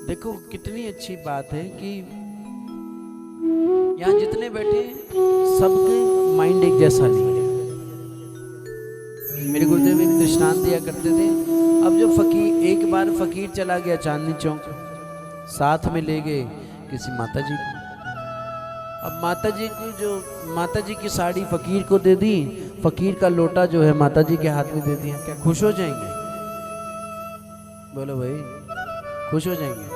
देखो कितनी अच्छी बात है कि यहाँ जितने बैठे सबके माइंड एक जैसा नहीं है। मेरे गुरुदेव एक दृष्टांत दिया करते थे। अब जो फकीर, एक बार फकीर चला गया चांदनी चौक, साथ में ले गए किसी माता जी को। अब माता जी की जो माता जी की साड़ी फकीर को दे दी, फकीर का लोटा जो है माता जी के हाथ में दे दिया। क्या खुश हो जाएंगे? बोलो भाई, खुश हो जाएंगे?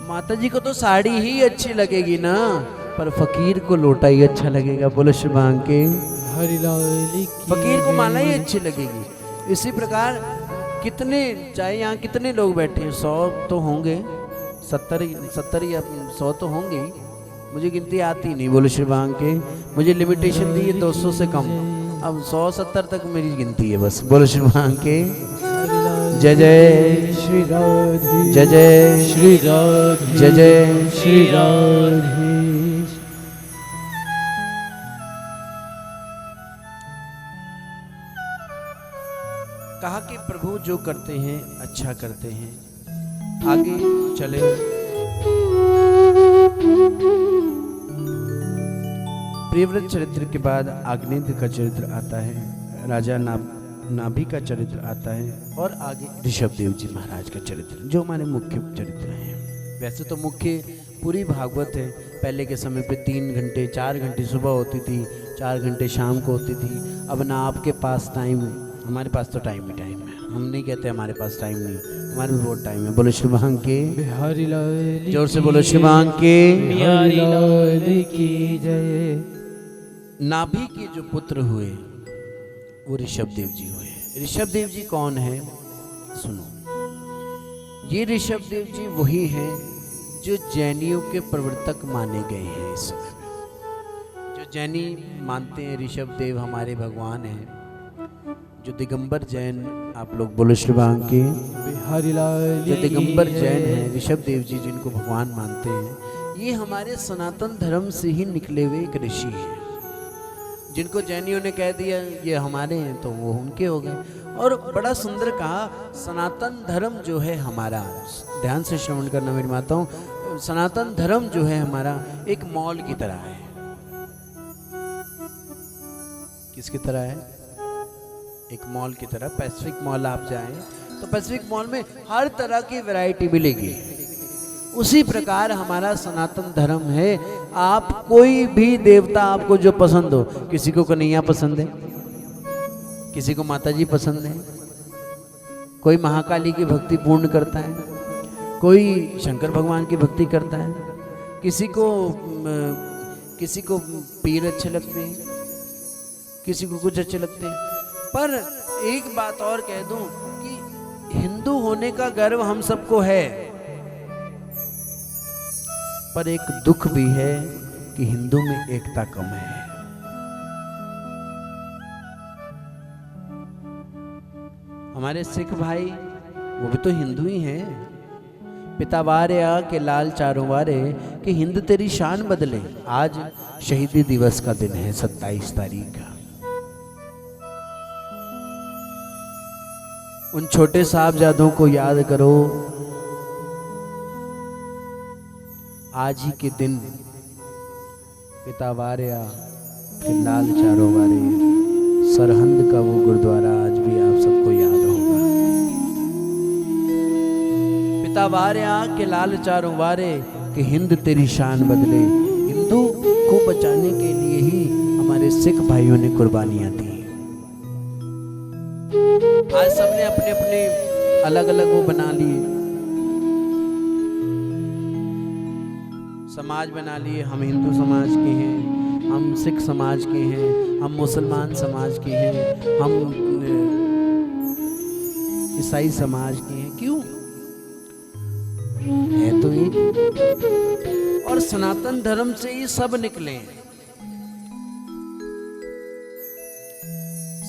माता जी को तो साड़ी ही अच्छी लगेगी ना, पर फकीर को लोटा ही अच्छा लगेगा। बोलो शुभांग के फकीर को माला ही अच्छी लगेगी। इसी प्रकार कितने, चाहे यहाँ कितने लोग बैठे हैं, 100 तो होंगे, 70 या 100 तो होंगे ही, मुझे गिनती आती नहीं। बोलो शुभांग के मुझे लिमिटेशन दी है 200 से कम, अब 170 तक मेरी गिनती है बस। बोलो शुभांग के जय जय श्री राधे, जय जय श्री राधे, जय जय श्री राधे। कहा कि प्रभु जो करते हैं अच्छा करते हैं। आगे चले। प्रियव्रत चरित्र के बाद आग्नेय का चरित्र आता है, राजा नाभि का चरित्र आता है, और आगे ऋषभ देव जी महाराज का चरित्र, जो हमारे मुख्य चरित्र हैं। वैसे तो मुख्य पूरी भागवत है। पहले के समय पे 3 घंटे 4 घंटे सुबह होती थी, 4 घंटे शाम को होती थी। अब ना आपके पास टाइम, हमारे पास तो टाइम ही टाइम है। हम नहीं कहते हमारे पास टाइम नहीं, हमारे पास बहुत टाइम है। बोलो शुभांग के बिहारी लाल जोर से बोलो शुभांग के बिहारी लाल की जय। नाभि के जो पुत्र हुए वो ऋषभ देव जी हुए। ऋषभ देव जी कौन है? सुनो, ये ऋषभ देव जी वही हैं जो जैनियों के प्रवर्तक माने गए हैं। इस समय में जो जैनी मानते हैं ऋषभ देव हमारे भगवान हैं, जो दिगंबर जैन, आप लोग बोलो शुभांग के बिहारी लाल जो दिगंबर जैन हैं, ऋषभ देव जी जिनको भगवान मानते हैं, ये हमारे सनातन धर्म से ही निकले हुए एक ऋषि हैं। जिनको जैनियों ने कह दिया ये हमारे हैं तो वो उनके हो गए। और बड़ा सुंदर कहा, सनातन धर्म जो है हमारा, ध्यान से श्रवण करना मेरी माताओं, सनातन धर्म जो है हमारा एक मॉल की तरह है। किसकी तरह है? एक मॉल की तरह। पैसिफिक मॉल आप जाएं तो पैसिफिक मॉल में हर तरह की वैरायटी मिलेगी। उसी प्रकार हमारा सनातन धर्म है। आप कोई भी देवता आपको जो पसंद हो, किसी को कन्हैया पसंद है, किसी को माता जी पसंद है, कोई महाकाली की भक्ति पूर्ण करता है, कोई शंकर भगवान की भक्ति करता है, किसी को पीर अच्छे लगते हैं, किसी को कुछ अच्छे लगते हैं। पर एक बात और कह दूं कि हिंदू होने का गर्व हम सबको है, पर एक दुख भी है कि हिंदू में एकता कम है। हमारे सिख भाई वो भी तो हिंदू ही हैं। पिता वारे आ के लाल चारों वारे कि हिंद तेरी शान बदले। आज शहीदी दिवस का दिन है, 27 तारीख का। उन छोटे साहबजादों को याद करो। आज ही के दिन पिता वारे आ फिर लाल चारों वारे, सरहंद का वो गुरुद्वारा आज भी आप सबको याद होगा। पिता वारे आ के लाल चारों वारे कि हिंद तेरी शान बदले। हिंदू को बचाने के लिए ही हमारे सिख भाइयों ने कुर्बानियां दी। आज सबने अपने अपने अलग अलग वो बना लिए, समाज बना लिए। हम हिंदू समाज के हैं, हम सिख समाज के हैं, हम मुसलमान समाज के हैं, हम ईसाई समाज के हैं। क्यों है तो एक, और सनातन धर्म से ही सब निकले हैं।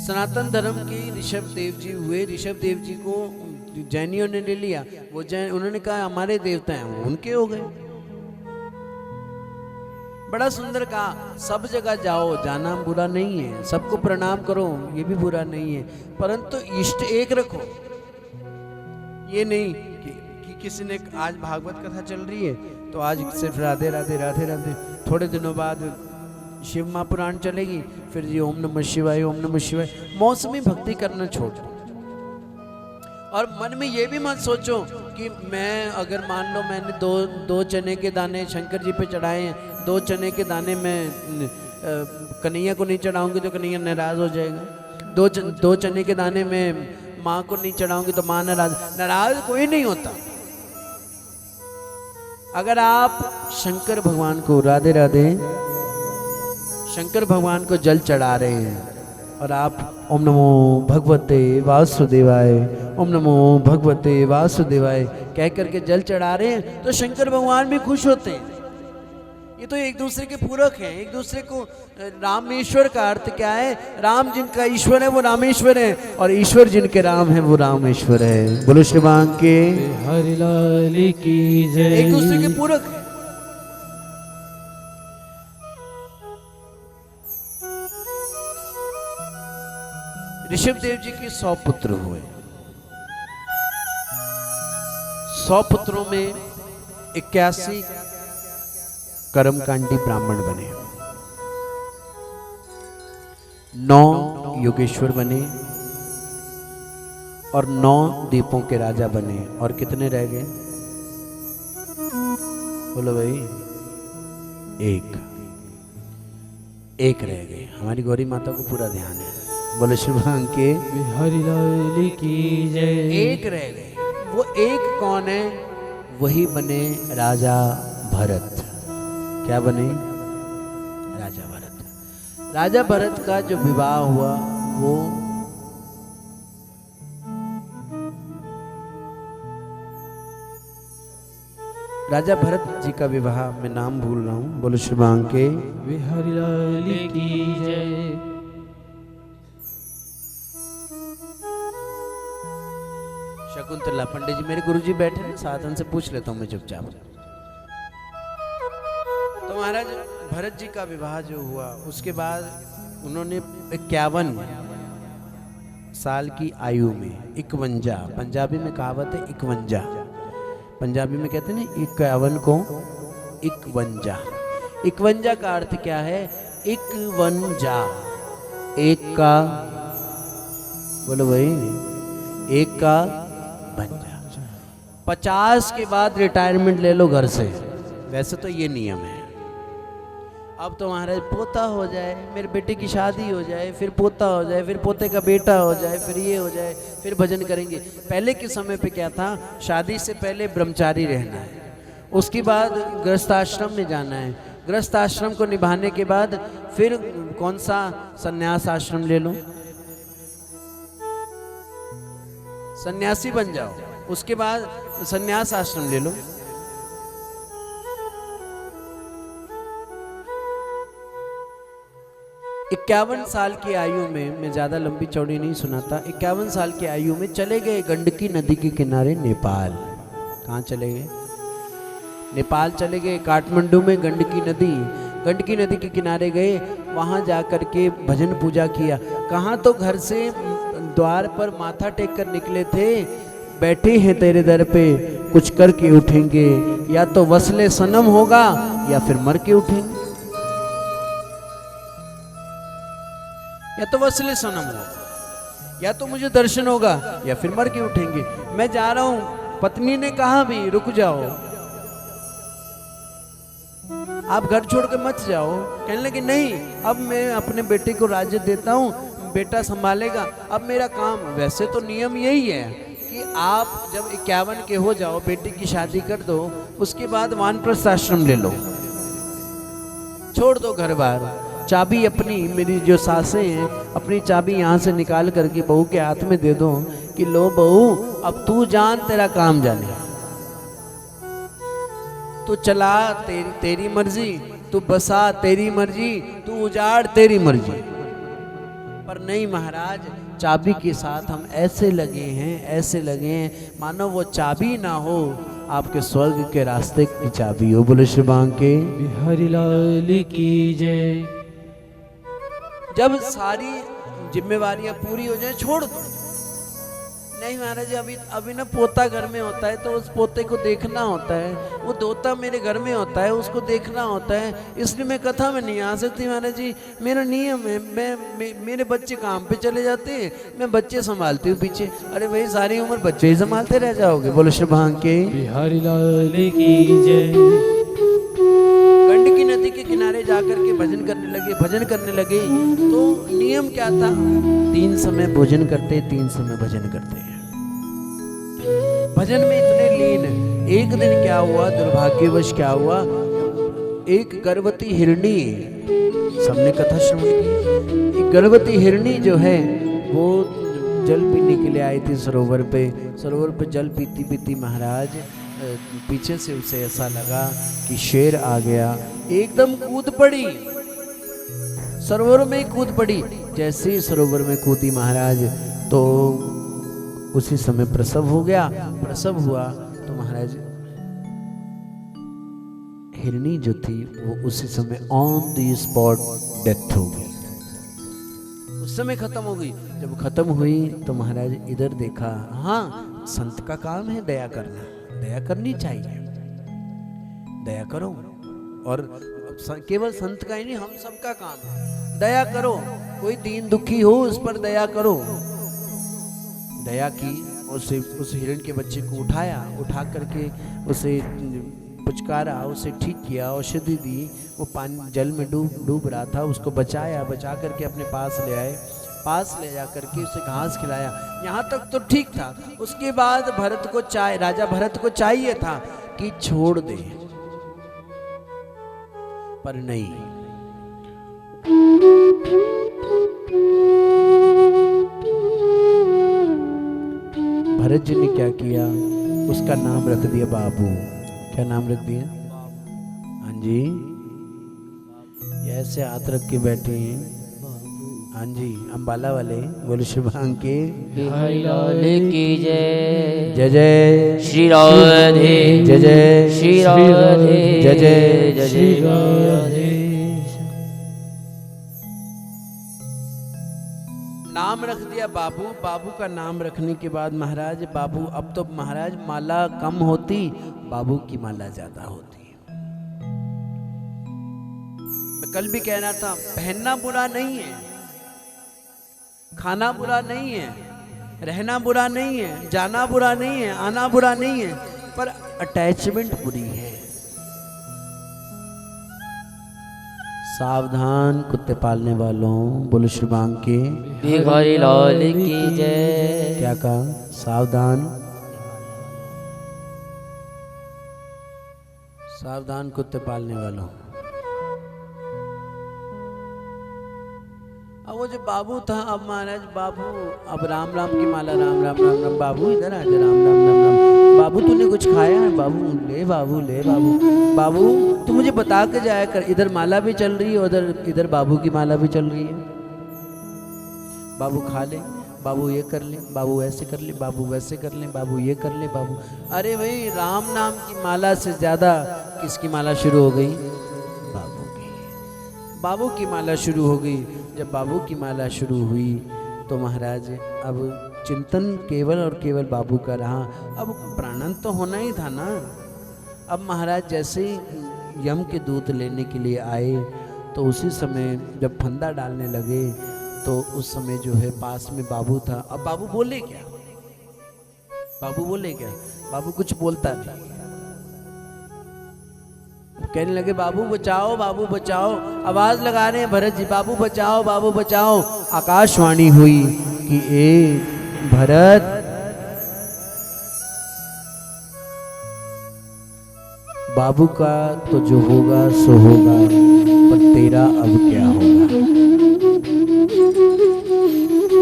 सनातन धर्म के ऋषभ देव जी हुए। ऋषभ देव जी को जैनियों ने ले लिया, वो जैन, उन्होंने कहा हमारे देवता हैं, वो उनके हो गए। बड़ा सुंदर कहा, सब जगह जाओ, जाना बुरा नहीं है, सबको प्रणाम करो, ये भी बुरा नहीं है, परंतु इष्ट एक रखो। ये नहीं कि किसी ने आज भागवत कथा चल रही है तो आज सिर्फ राधे राधे राधे राधे, थोड़े दिनों बाद शिव महापुराण चलेगी, फिर जी ओम नमः शिवाय ओम नमः शिवाय। मौसमी भक्ति करना छोड़ दो। और मन में ये भी मत सोचो कि मैं अगर मान लो मैंने दो चने के दाने शंकर जी पे चढ़ाए हैं, 2 चने के दाने मैं कन्हैया को नहीं चढ़ाऊंगी तो कन्हैया नाराज हो जाएगा। 2 चने के दाने में माँ को नहीं चढ़ाऊंगी तो माँ नाराज कोई नहीं होता। अगर आप शंकर भगवान को राधे राधे शंकर भगवान को जल चढ़ा रहे हैं और आप ओम नमो भगवते वासुदेवाय ओम नमो भगवते वासुदेवाय कह करके जल चढ़ा रहे हैं तो शंकर भगवान भी खुश होते हैं। ये तो एक दूसरे के पूरक हैं, एक दूसरे को। रामेश्वर का अर्थ क्या है? राम जिनका ईश्वर है वो रामेश्वर है और ईश्वर जिनके राम है वो रामेश्वर है। बोलो श्री बांके के हरि लाल की जय। एक दूसरे के पूरक है। ऋषभ देव जी के 100 पुत्र हुए। 100 पुत्रों में 81 कर्मकांडी ब्राह्मण बने, 9 योगेश्वर बने और 9 द्वीपों के राजा बने। और कितने रह गए? बोलो भाई, एक रह गए। हमारी गौरी माता को पूरा ध्यान है। बोलो शुभांग के हरि लाल की जय। एक रह गए। वो एक कौन है? वही बने राजा भरत। क्या बने? राजा भरत। राजा भरत का जो विवाह हुआ वो राजा भरत जी का विवाह, मैं नाम भूल रहा हूं। बोलो शुभांग के हरि लाल की जय। शकुंतला पंडित जी मेरे गुरुजी बैठे हैं, साथ उनसे पूछ लेता हूं मैं चुपचाप। तो महाराज भरत जी का विवाह जो हुआ उसके बाद उन्होंने 51 साल की आयु में 51, पंजाबी में कहावत है 51, पंजाबी में कहते हैं ना 51 को 51। 51 का अर्थ क्या है? 51, एक का, बोलो भाई, एक का बन जा। 50 के बाद रिटायरमेंट ले लो घर से, वैसे तो ये नियम है। अब तो महाराज पोता हो जाए, मेरे बेटे की शादी हो जाए, फिर पोता हो जाए, फिर पोते का बेटा हो जाए, फिर ये हो जाए, फिर भजन करेंगे। पहले के समय पे क्या था? शादी से पहले ब्रह्मचारी रहना है, उसके बाद गृहस्थ आश्रम में जाना है, गृहस्थ आश्रम को निभाने के बाद फिर कौन सा सन्यास आश्रम ले लो, सन्यासी बन जाओ, उसके बाद सन्यास आश्रम ले लो। इक्यावन साल की आयु में, मैं ज्यादा लंबी चौड़ी नहीं सुनाता, 51 साल की आयु में चले गए गंडकी नदी के किनारे नेपाल। कहाँ चले गए? नेपाल चले गए। काठमांडू में गंडकी नदी के किनारे गए, वहां जाकर के भजन पूजा किया। कहाँ तो घर से द्वार पर माथा टेक कर निकले थे, बैठे हैं तेरे दर पे, कुछ करके उठेंगे, या तो वसले सनम होगा या फिर मर के उठेंगे, या तो वसले सनम होगा या तो मुझे दर्शन होगा या फिर मर के उठेंगे। मैं जा रहा हूं। पत्नी ने कहा भी रुक जाओ, आप घर छोड़ के मत जाओ। कहने लगे नहीं, अब मैं अपने बेटे को राज्य देता हूं, बेटा संभालेगा, अब मेरा काम। वैसे तो नियम यही है कि आप जब 51 के हो जाओ, बेटे की शादी कर दो, उसके बाद वानप्रस्थ आश्रम ले लो, छोड़ दो घर बार। चाबी अपनी, मेरी जो सासें हैं, अपनी चाबी यहाँ से निकाल करके बहू के हाथ में दे दो कि लो बहू, अब तू जान, तेरा काम जाने, तू चला तेरी मर्जी, तू बसा तेरी मर्जी, तू उजाड़ तेरी मर्जी। पर नहीं महाराज, चाबी के साथ हम ऐसे लगे हैं मानो वो चाबी ना हो, आपके स्वर्ग के रास्ते की चाबी हो। बोले श्री बांके हरि लाल की जय। जब सारी जिम्मेवारियां पूरी हो जाए छोड़ दो, नहीं महाराज जी, अभी ना पोता घर में होता है तो उस पोते को देखना होता है, वो दोता मेरे घर में होता है उसको देखना होता है, इसलिए मैं कथा में नहीं आ सकती महाराज जी। मेरा नियम है, मेरे बच्चे काम पे चले जाते हैं, मैं बच्चे संभालती हूँ पीछे। अरे भाई सारी उम्र बच्चे ही संभालते रह जाओगे। बोलो शुभांग के बिहारी लाल की जय। गंडकी नदी के किनारे जाकर के भजन करने लगे। तो नियम क्या था, 3 समय भोजन करते, 3 समय भजन करते हैं। भजन में इतने लीन। एक दिन क्या हुआ, दुर्भाग्यवश क्या हुआ, एक गर्भवती हिरणी, सबने कथा श्रवण की, एक गर्भवती हिरणी जो है वो जल पीने के लिए आई थी सरोवर पे जल पीती पीती महाराज पीछे से उसे ऐसा लगा कि शेर आ गया, एकदम कूद पड़ी, सरोवर में कूद पड़ी। जैसे ही सरोवर में कूदी महाराज तो उसी समय प्रसव हो गया। प्रसव हुआ तो महाराज हिरणी जो थी वो उसी समय ऑन द स्पॉट डेथ हो गई, उस समय खत्म हो गई। जब खत्म हुई तो महाराज इधर देखा, हाँ संत का काम है दया करना, दया करनी चाहिए, दया करो। और केवल संत का ही नहीं, हम सबका काम है दया करो। कोई दीन दुखी हो उस पर दया करो। दया की, उसे उस हिरण के बच्चे को उठा करके उसे पुचकारा, उसे ठीक किया, औषधि दी। वो पानी जल में डूब रहा था, उसको बचा करके अपने पास ले आए, पास ले जा करके उसे घास खिलाया। यहाँ तक तो ठीक था। उसके बाद राजा भरत को चाहिए था कि छोड़ दे, पर नहीं। भरत जी ने क्या किया, उसका नाम रख दिया बाबू। क्या नाम रख दिया? हाँ जी, ऐसे हाथ रख के बैठे हैं। हाँ जी, अम्बाला वाले। बोलो शुभांग के बिहारी लाल की जय। जय जय श्री राधे, जय जय श्री राधे, जय जय श्री राधे। नाम रख दिया बाबू। बाबू का नाम रखने के बाद महाराज बाबू, अब तो महाराज माला कम होती, बाबू की माला ज्यादा होती। मैं कल भी कह रहा था, पहनना बुरा नहीं है, खाना बुरा नहीं है, रहना बुरा नहीं है, जाना बुरा नहीं है, आना बुरा नहीं है, पर अटैचमेंट बुरी है। सावधान कुत्ते पालने वालों। बोलो शुभांग के बिहारी लाल की जय। क्या कहा? सावधान, सावधान कुत्ते पालने वालों। अब वो जो बाबू था, अब महाराज बाबू, अब राम राम की माला, राम राम राम राम, बाबू इधर आ जा, राम राम राम राम। बाबू तूने कुछ खाया है? बाबू ले, बाबू ले, बाबू बाबू तू मुझे बता के जाया कर, इधर माला भी चल रही है, उधर इधर बाबू की माला भी चल रही है। बाबू खा ले, बाबू ये कर ले, बाबू ऐसे कर ले, बाबू वैसे कर ले, बाबू ये कर ले, बाबू। अरे भाई, राम नाम की माला से ज्यादा किसकी माला शुरू हो गई? बाबू की। बाबू की माला शुरू हो गई। जब बाबू की माला शुरू हुई तो महाराज अब चिंतन केवल और केवल बाबू का रहा। अब प्राणन तो होना ही था ना। अब महाराज जैसे ही यम के दूत लेने के लिए आए तो उसी समय जब फंदा डालने लगे तो उस समय जो है पास में बाबू था। अब बाबू बोले क्या? बाबू बोले क्या? बाबू कुछ बोलता नहीं। कहने लगे बाबू बचाओ, बाबू बचाओ। आवाज लगा रहे हैं भरत जी, बाबू बचाओ, बाबू बचाओ। आकाशवाणी हुई कि ए भरत, बाबू का तो जो होगा सो होगा, पर तेरा अब क्या होगा।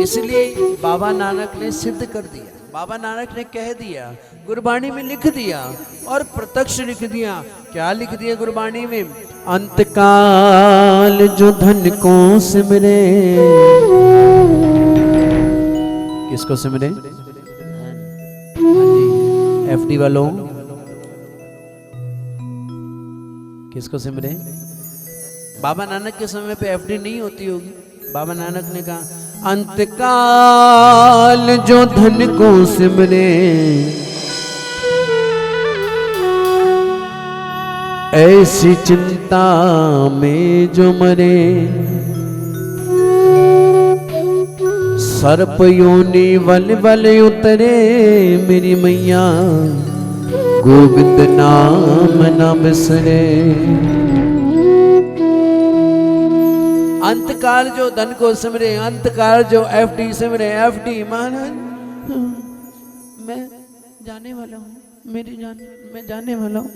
इसलिए बाबा नानक ने सिद्ध कर दिया, बाबा नानक ने कह दिया, गुरबाणी में लिख दिया और प्रत्यक्ष लिख दिया। क्या लिख दिया गुरबाणी में? अंतकाल जो धन को सिमरे। किसको सिमरे? हाँ जी, एफडी वालों। किसको सिमरे? बाबा नानक के समय पे एफडी नहीं होती होगी। बाबा नानक ने कहा अंतकाल जो धन को सिमरे, ऐसी चिंता में जो मरे, सर्प योनि वल वल उतरे, मेरी मैया गोविंद नाम न बिसरे। अंतकाल जो धन को सिमरे, अंतकाल जो एफडी सिमरे, एफडी महाराज मैं जाने वाला हूँ, मैं जाने वाला हूँ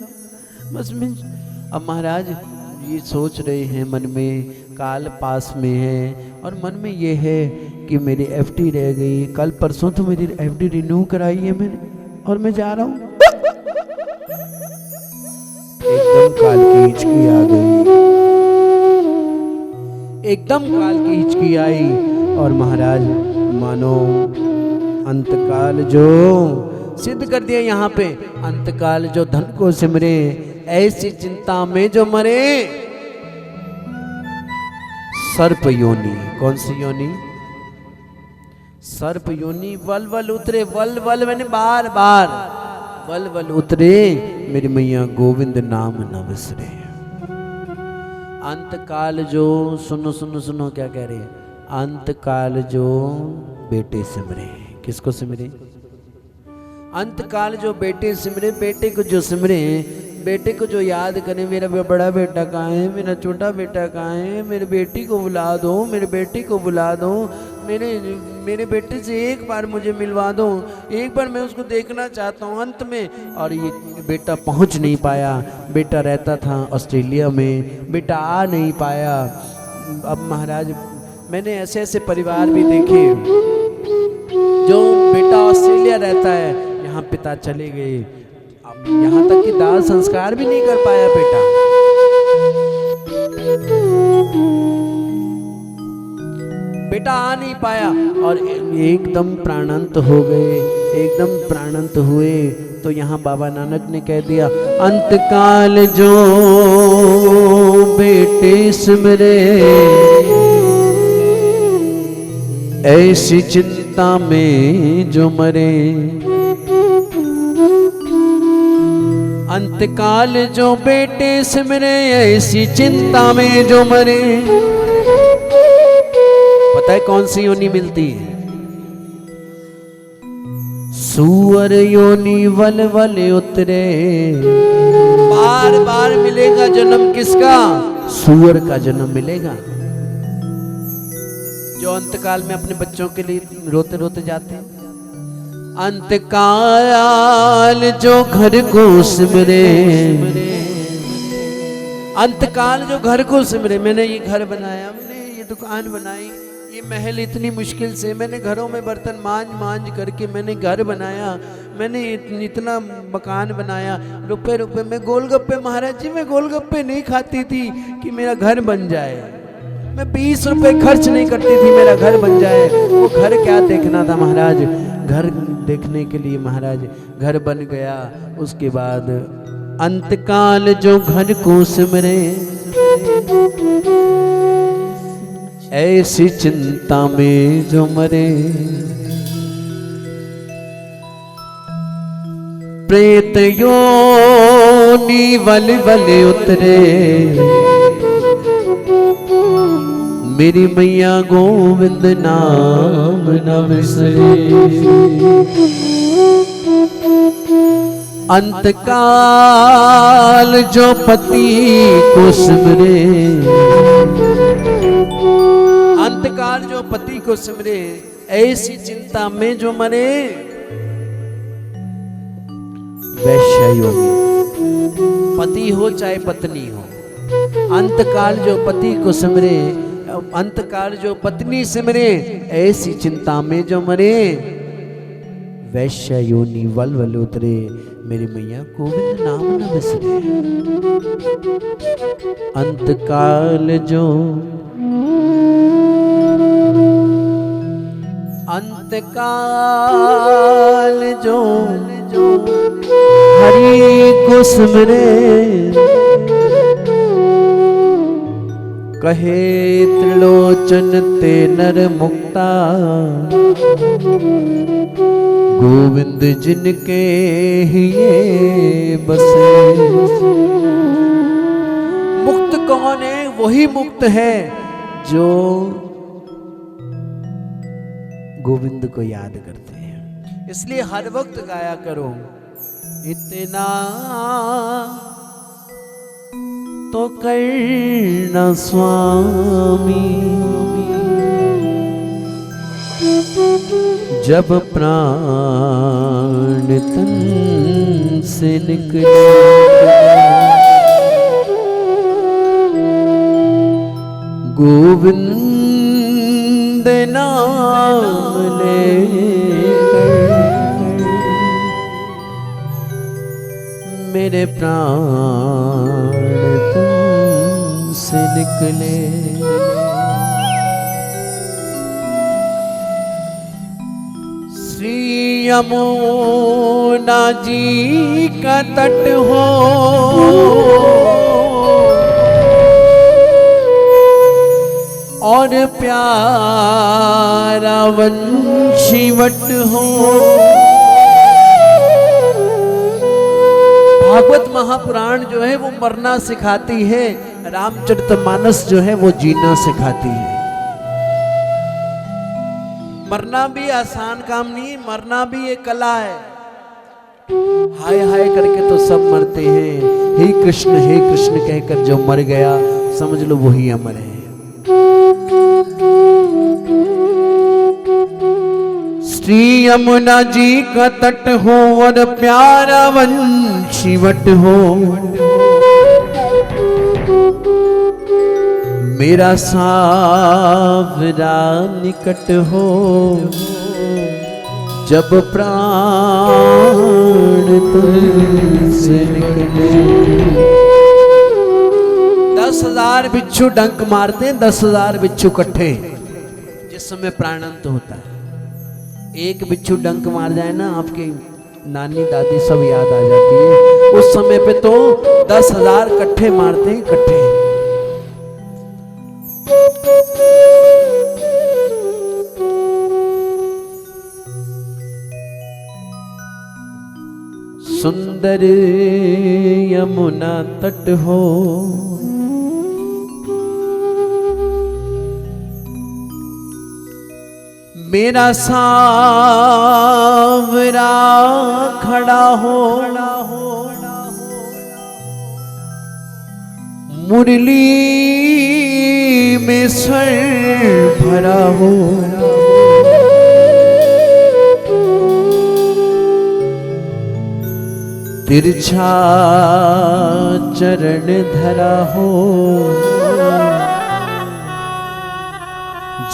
बस मैं। अब महाराज ये सोच रहे हैं मन में, काल पास में है और मन में ये है कि मेरी एफडी रह गई, कल परसों तो मेरी एफडी रिन्यू कराई है मैंने और मैं जा रहा हूँ। एकदम काल की हिचकी आ गई, एकदम काल की हिचकी आई और महाराज मानो अंतकाल जो सिद्ध कर दिया यहाँ पे, अंतकाल जो धन को सिमरे, ऐसी चिंता में जो मरे, सर्प योनि। कौन सी योनि? सर्प योनि वल वल उतरे, वल वल मैंने बार बार वल वल उतरे, मेरी मैया गोविंद नाम न बिसरे। अंतकाल जो सुनो सुनो सुनो क्या कह रहे हैं, अंतकाल जो बेटे सिमरे। किसको सिमरे? अंतकाल जो बेटे सिमरे, बेटे को जो सिमरे, बेटे को जो याद करें, मेरा बड़ा बेटा कहाँ है, मेरा छोटा बेटा कहाँ है, मेरे बेटी को बुला दो, मेरे बेटी को बुला दो, मेरे बेटे से एक बार मुझे मिलवा दो, एक बार मैं उसको देखना चाहता हूँ अंत में। और ये बेटा पहुँच नहीं पाया, बेटा रहता था ऑस्ट्रेलिया में, बेटा आ नहीं पाया। अब महाराज मैंने ऐसे ऐसे परिवार भी देखे जो बेटा ऑस्ट्रेलिया रहता है, यहाँ पिता चले गए, अब यहाँ तक कि दाह संस्कार भी नहीं कर पाया बेटा। बेटा आ नहीं पाया और एकदम प्राणांत हो गए, एकदम प्राणांत हुए। तो यहाँ बाबा नानक ने कह दिया, अंतकाल जो बेटे सिमरे, ऐसी चिंता में जो मरे, अंतकाल जो बेटे सिमरे, ऐसी चिंता में जो मरे। पता है कौन सी योनि मिलती है? सूअर योनि वल वल उतरे। बार बार मिलेगा जन्म किसका? सूअर का जन्म मिलेगा, जो अंतकाल में अपने बच्चों के लिए रोते रोते जाते हैं। अंतकाल जो घर को सिमरे, अंतकाल जो घर को सिमरे। मैंने ये घर बनाया, मैंने ये दुकान बनाई, ये महल इतनी मुश्किल से, मैंने घरों में बर्तन मांज करके मैंने घर बनाया, मैंने इतना मकान बनाया, रुपए रुपए में गोलगप्पे, महाराज जी मैं गोलगप्पे नहीं खाती थी कि मेरा घर बन जाए, मैं 20 रुपए खर्च नहीं करती थी मेरा घर बन जाए। वो घर क्या देखना था महाराज, घर देखने के लिए महाराज घर बन गया। उसके बाद अंतकाल जो घर को सिमरे, ऐसी चिंता में जो मरे, प्रेत योनि वल वल उतरे, मेरी मैया गोविंद नाम न बिसरे। अंतकाल जो पति को सिमरे, अंतकाल जो पति को सिमरे, ऐसी चिंता में जो मरे, वैश्य योनि। पति हो चाहे पत्नी हो, अंतकाल जो पति को सिमरे, अंतकाल जो पत्नी सिमरे, ऐसी चिंता में जो मरे, वैश्य योनि वल वल उतरे, मेरी मैया गोविंद नाम न बिसरे। अंतकाल जो, अंतकाल जो हरि को सिमरे, कहे त्रिलोचन ते नर मुक्ता, गोविंद जिनके हिये बसे। मुक्त कौन है? वही मुक्त है जो गोविंद को याद करते हैं। इसलिए हर वक्त गाया करो, इतना तो करना स्वामी, जब प्राण तन से निकले। गोविंद नाम लेकर मेरे प्राण तन से निकले। श्री यमुना जी का तट हो, और प्यारा वंशीवट हो। भागवत महापुराण जो है वो मरना सिखाती है, रामचरितमानस जो है वो जीना सिखाती है। मरना भी आसान काम नहीं, मरना भी एक कला है। हाय हाय करके तो सब मरते हैं, हे कृष्ण कहकर जो मर गया समझ लो वही अमर है। श्री यमुना जी का तट हो और प्यारा वंशीवट हो, मेरा सावरा निकट हो, जब प्राण तुझसे निकले। 10,000 बिच्छू डंक मारते हैं, 10,000 बिच्छू इकट्ठे, जिस समय प्राणांत होता है। एक बिच्छू डंक मार जाए ना, आपकी नानी दादी सब याद आ जाती है। उस समय पे तो 10,000 इकट्ठे मारते हैं, इकट्ठे। सुंदर यमुना तट हो, मेरा सांवरा खड़ा हो, मुरली में स्वर भरा हो, तिरछा चरण धरा हो,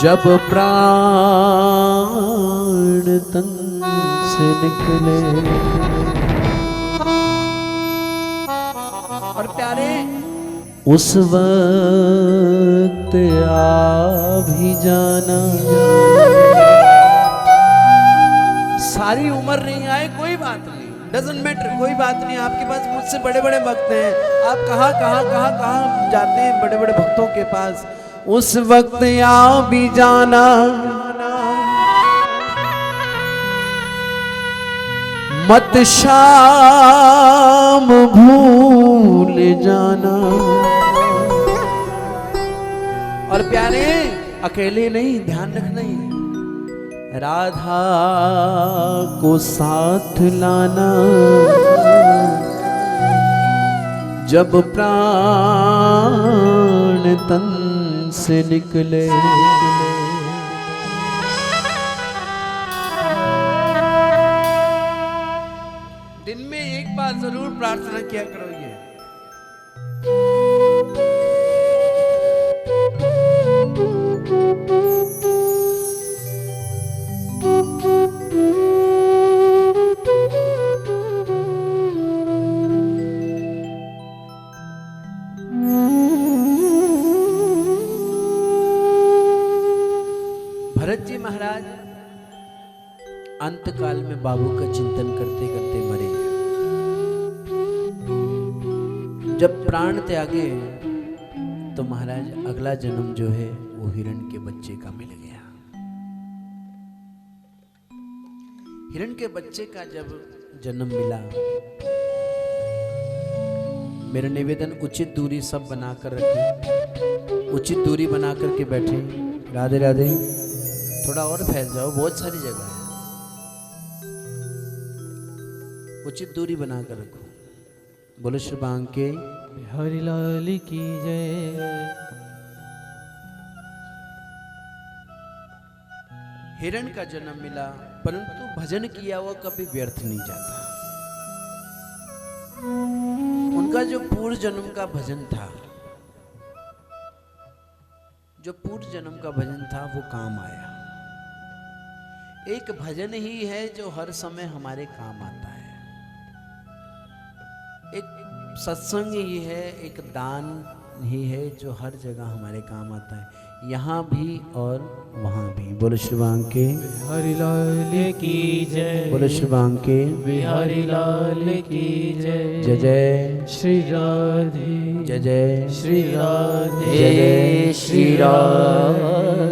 जब प्राण तन से निकले। और प्यारे उस वक्त आ भी जाना, सारी उम्र नहीं आए कोई बात नहीं, डजंट मैटर, कोई बात नहीं। आपके पास मुझसे बड़े बड़े भक्त हैं, आप कहाँ जाते हैं बड़े बड़े भक्तों के पास। उस वक्त आ भी जाना, मत शाम भूल जाना। और प्यारे अकेले नहीं, ध्यान रखना ही, राधा को साथ लाना, जब प्राण तन से निकले। दिन में एक बार जरूर प्रार्थना किया करो ये। भरत जी महाराज अंतकाल में बाबू का चिंतन करते करते मरे। जब प्राण त्यागे तो तो महाराज अगला जन्म जो है वो हिरण के बच्चे का मिल गया। हिरण के बच्चे का जब जन्म मिला, मेरा निवेदन उचित दूरी सब बनाकर रखें, उचित दूरी बना करके बैठे। राधे राधे। थोड़ा और फैल जाओ, बहुत सारी जगह है, उचित दूरी बनाकर रखो। बोलो श्री बांके बिहारी लाल की जय। हिरण का जन्म मिला, परंतु भजन किया हुआ कभी व्यर्थ नहीं जाता। उनका जो पूर्व जन्म का भजन था, जो पूर्व जन्म का भजन था वो काम आया। एक भजन ही है जो हर समय हमारे काम आता है। एक सत्संग ही है, एक दान ही है जो हर जगह हमारे काम आता है, यहाँ भी और वहाँ भी। बोलो श्री बांके बिहारी लाल की जय। बोलो श्री बांके बिहारी लाल की जय। जय जय श्री राधे। जय जय श्री राधे। जय जय श्री राधे।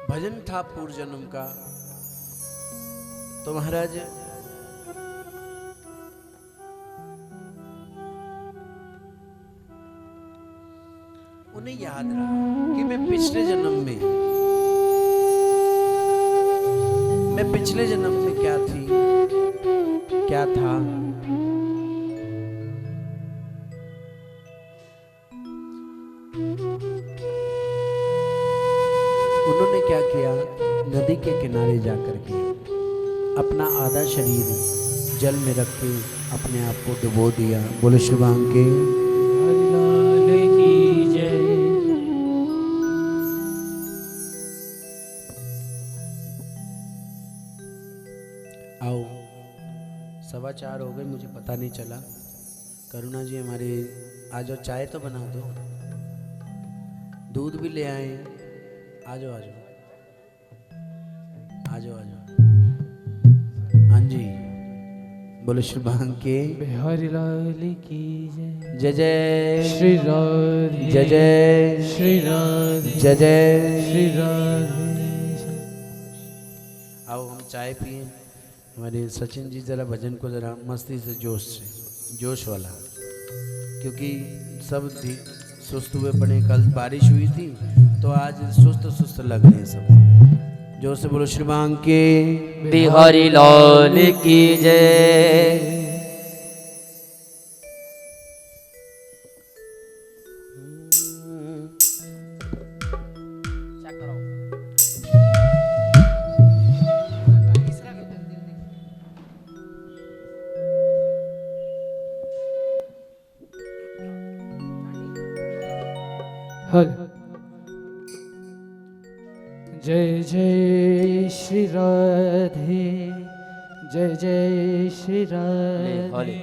भजन था पूर्व जन्म का, तो महाराज उन्हें याद रहा कि मैं पिछले जन्म में क्या थी, क्या था। उन्होंने क्या किया, नदी के किनारे जाकर के अपना आधा शरीर जल में रख के अपने आप को डुबो दिया। बोलो श्री बांके बिहारी लाल की जय। आओ, 4:15 हो गए, मुझे पता नहीं चला। करुणा जी हमारे आ जाओ, चाय तो बना दो, दूध भी ले आए। आ जाओ आ जाओ आ जाओ आ जाओ। हाँ जी, बोलो श्री बांके बिहारी लाल की जय। जय जय श्री राधे। जय जय श्री राधे। जय जय श्री राधे। आओ हम चाय पिए। हमारे सचिन जी जरा भजन को जरा मस्ती से जोश वाला, क्योंकि सब सुस्त हुए पड़े। कल बारिश हुई थी तो आज सुस्त लग रहे हैं सब। जोर से बोलो श्री बांके बिहारी लाल की जय। जय जय श्री राधे। जय जय श्री राधे।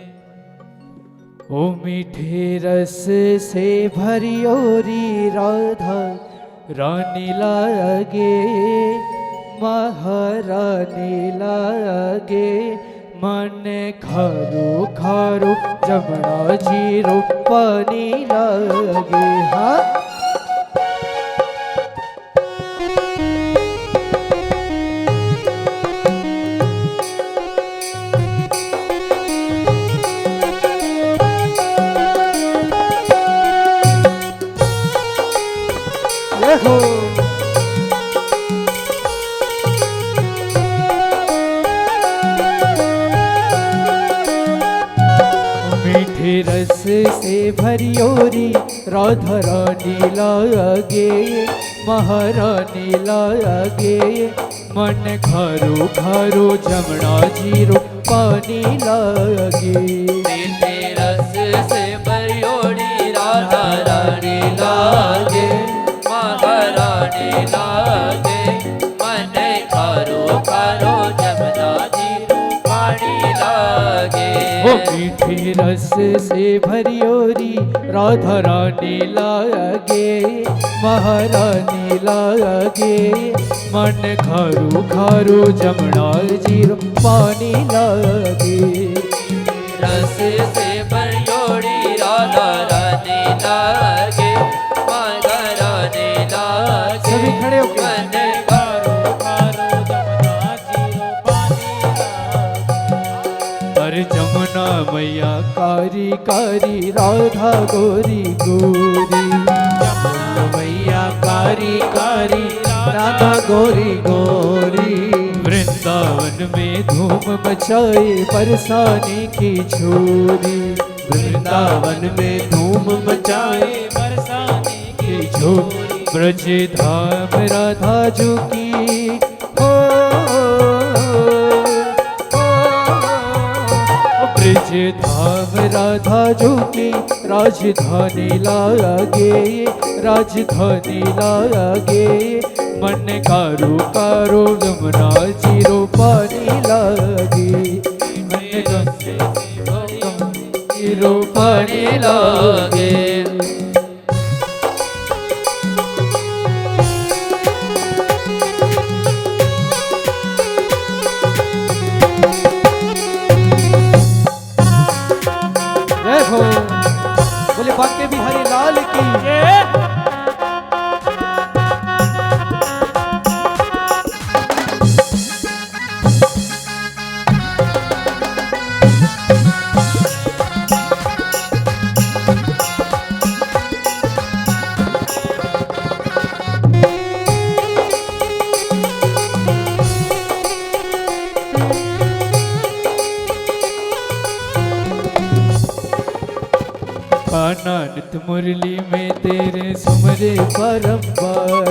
ओ मीठे रस से भरी ओरी राधा रानी लागे, महारानी लागे। मन खारो खारो जमुना जीरो पानी लागे। हाँ हो। मीठे रस से भरी ओरी राधा रानी लागे, महारानी लागे। मन खारो खारो जमुना जीरो पानी लागे। मीठे रस से भरी ओरी राधा रानी लागे, महारानी लागे। मन खारो खारो जमुना जीरो पानी लागे। ओ मीठे रस से भरियोरी राधा रानी लागे, महारानी लागे, मन खारू खारू जमुना जीरो पानी लागे। रस से भरियोरी राधा रानी लागे, माता रानी लागे। सभी खड़े होके मन खारू खारू जमुना जीरो पानी लागे। पर जमुना मैया कारी कारी राधा गोरी गोरी, जमुना मैया कारी कारी राधा गोरी गोरी। वृंदावन में धूम मचाए बरसाने की छोरी, वृंदावन में धूम मचाए बरसाने की की छोरी। ब्रज धाम राधा जी की हो, ब्रज धाम राधा जी की राजधानी लागे, राजधानी लागे, मन कारो कारो जमुना जीरो पानी लागे, मन जीरो पानी लागे। जय हो बोले बांके बिहारी लाल की। कान्हा नित मुरली में तेरे सुमरे बारंबार,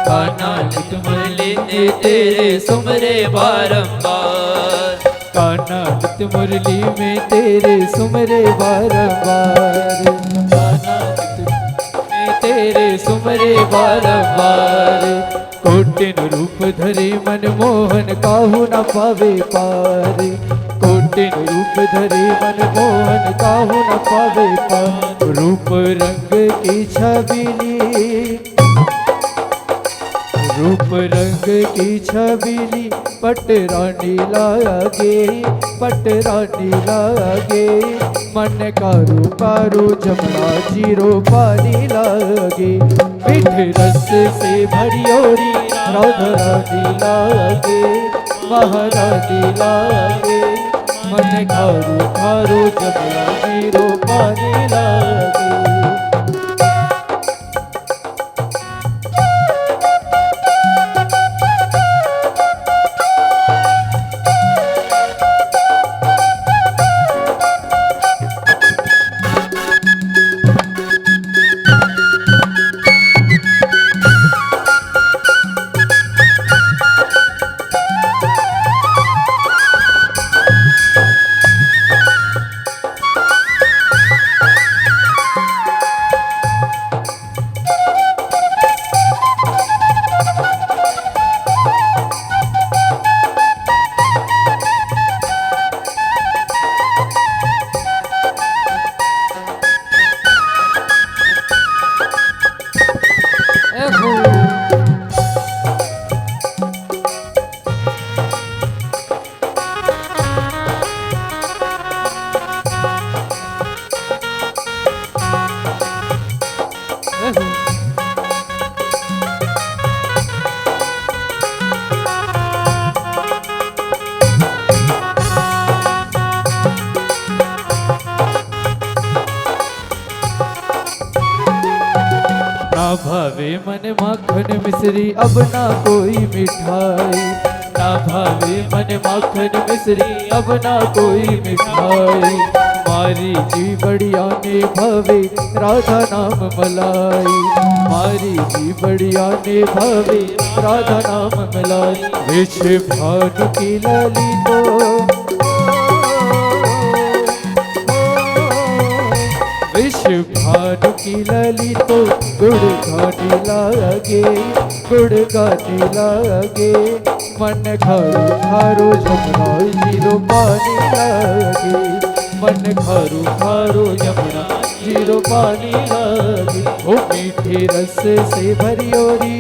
कान्हा नित मुरली में तेरे सुमरे बारंबार। कान्हा नित मुरली में तेरे सुमरे बारंबार, कान्हा नित में तेरे सुमरे बारंबार। कोटिन रूप धरे मनमोहन काहू न पावे पार, कोटिन रूप धरे मनमोहन काहू न पावे पार। रूप रंग की छबीली, रूप रंग की छबीली, पटरानी लागे, पटरानी लागे, मन कारू कारू जमुना जीरो पानी लागे। मीठे रस से भरियोरी राधा रानी लागे, महारानी लागे, मन खारू खारू जमुना जीरो पानी लागे। भावे मन माखन मिश्री अब ना कोई मिठाई, ना भावे मन माखन मिश्री अब ना कोई मिठाई। मारी जी बढ़िया ने भावे राधा नाम मलाई, मारी जी बढ़िया ने भावे राधा नाम मलाई। विष भानु की लाली तो विश्व भानु की लली तो गुड़ घाटी लागे, गुड़ घाटी लागे, मन खारो खारो जमुना जीरो पानी लागे। मन खारू खारू यमुना जीरो पानी लागे। ओ मीठे रस से भरी ओरी,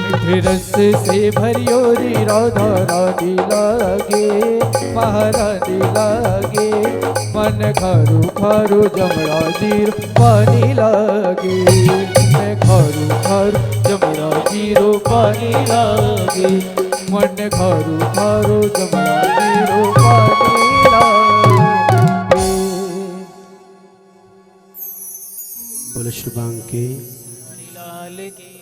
मीठे रस से भरी ओरी राधा रानी लागे, महारानी लागे। मन खारू खारू जमुना जीरो पानी लागे, मन खारू खारू जमुना जीरो पानी लागे, मन खारू खारू जमुना जीरो पानी लागे। बोलो शुभांगी लाल की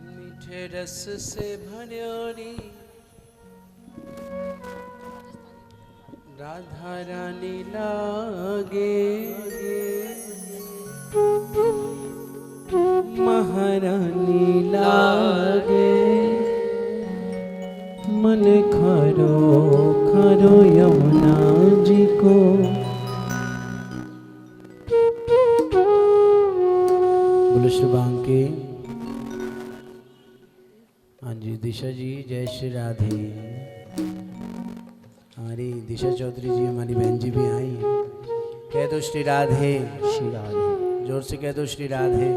मीठे रस से भरियोरी राधा रानी लागे, महारानी लागे। मन खारो खारो यमुना जी को। बोलो शुभांगी। हाँ जी दिशा जी, जय श्री राधे। हमारी दिशा चौधरी जी हमारी बहन जी भी आई हैं। कह दो श्री राधे, श्री राधे, जोर से कह दो श्री राधे।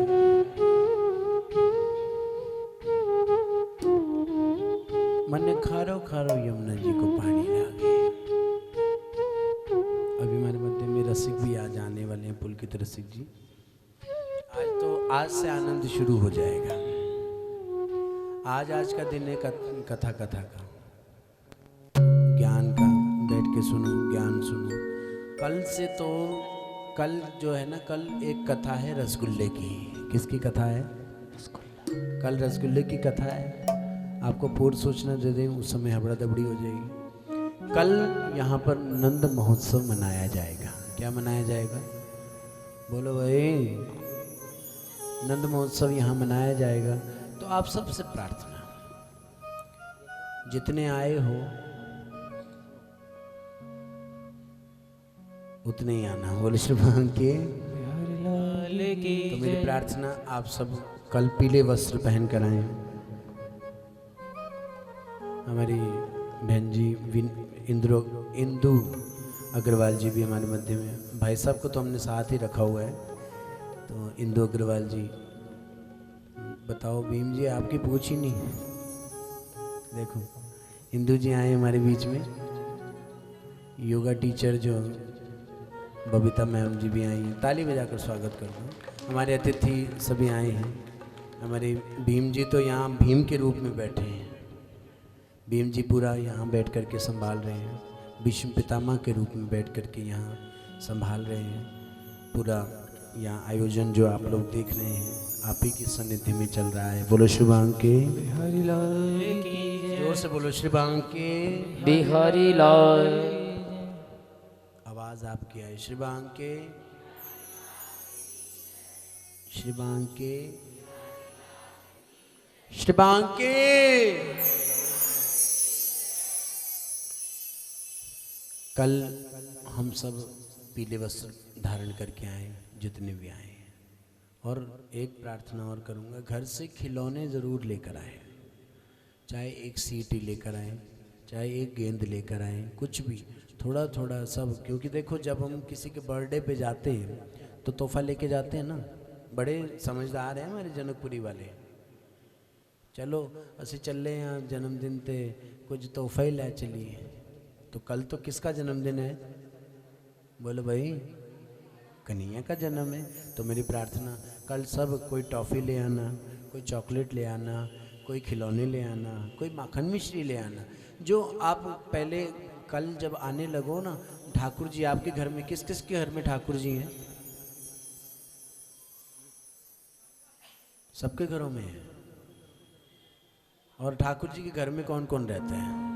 मन खारो खारो यमुना जी को पानी लागे। अभी हमारे मध्य में रसिक भी आज आने वाले हैं, पुलकित रसिक जी। आज से आनंद शुरू हो जाएगा। आज का दिन है कथा का, ज्ञान का। बैठ के सुनो, ज्ञान सुनो। कल से तो कल जो है ना, कल एक कथा है रसगुल्ले की। किसकी कथा है? कल रसगुल्ले की कथा है। आपको पूर्व सूचना दे दें, उस समय हबड़ा दबड़ी हो जाएगी। कल यहाँ पर नंद महोत्सव मनाया जाएगा। क्या मनाया जाएगा? बोलो भाई। नंद महोत्सव यहाँ मनाया जाएगा। तो आप सबसे प्रार्थना, जितने आए हो उतने ही आना। बोले शुभांगी। तो मेरी प्रार्थना, आप सब कल पीले वस्त्र पहन कर आए। हमारी बहन जी इंदु अग्रवाल जी भी हमारे मध्य में। भाई साहब को तो हमने साथ ही रखा हुआ है। तो इंदु अग्रवाल जी, बताओ भीम जी आपकी पूछ ही नहीं है। देखो इंदु जी आए हमारे बीच में। योगा टीचर जो बबीता मैम जी भी आई हैं। ताली बजाकर स्वागत कर दो। हमारे अतिथि सभी आए हैं। हमारे भीम जी तो यहाँ भीम के रूप में बैठे हैं। भीम जी पूरा यहाँ बैठ कर के संभाल रहे हैं। भीष्म पितामह के रूप में बैठ कर के यहाँ संभाल रहे हैं। पूरा यहाँ आयोजन जो आप लोग देख रहे हैं, आप ही की सानिध्य में चल रहा है। बोलो शुभांगी। बिहारी लाल की जोर से बोलो शुभांगी। बिहारी लाल। आवाज आपकी आई। शुभांगी, शुभांगी, शुभांगी। कल हम सब पीले वस्त्र धारण करके आए, जितने भी आए हैं। और एक प्रार्थना और करूँगा, घर से खिलौने ज़रूर लेकर आए। चाहे एक सीटी लेकर आए, चाहे एक गेंद लेकर आए, कुछ भी थोड़ा थोड़ा सब। क्योंकि देखो, जब हम किसी के बर्थडे पे जाते हैं तो तोहफा लेके जाते हैं ना। बड़े समझदार हैं हमारे जनकपुरी वाले। चलो असी चल रहे हैं जन्मदिन ते, कुछ तोहफा ही ला चलिए। तो कल तो किसका जन्मदिन है? बोलो भाई, कन्हैया का जन्म है। तो मेरी प्रार्थना, कल सब कोई टॉफ़ी ले आना, कोई चॉकलेट ले आना, कोई खिलौने ले आना, कोई माखन मिश्री ले आना। जो आप पहले कल जब आने लगो ना, ठाकुर जी आपके घर में, किस किस के घर में ठाकुर जी हैं? सबके घरों में है। और ठाकुर जी के घर में कौन कौन रहता है?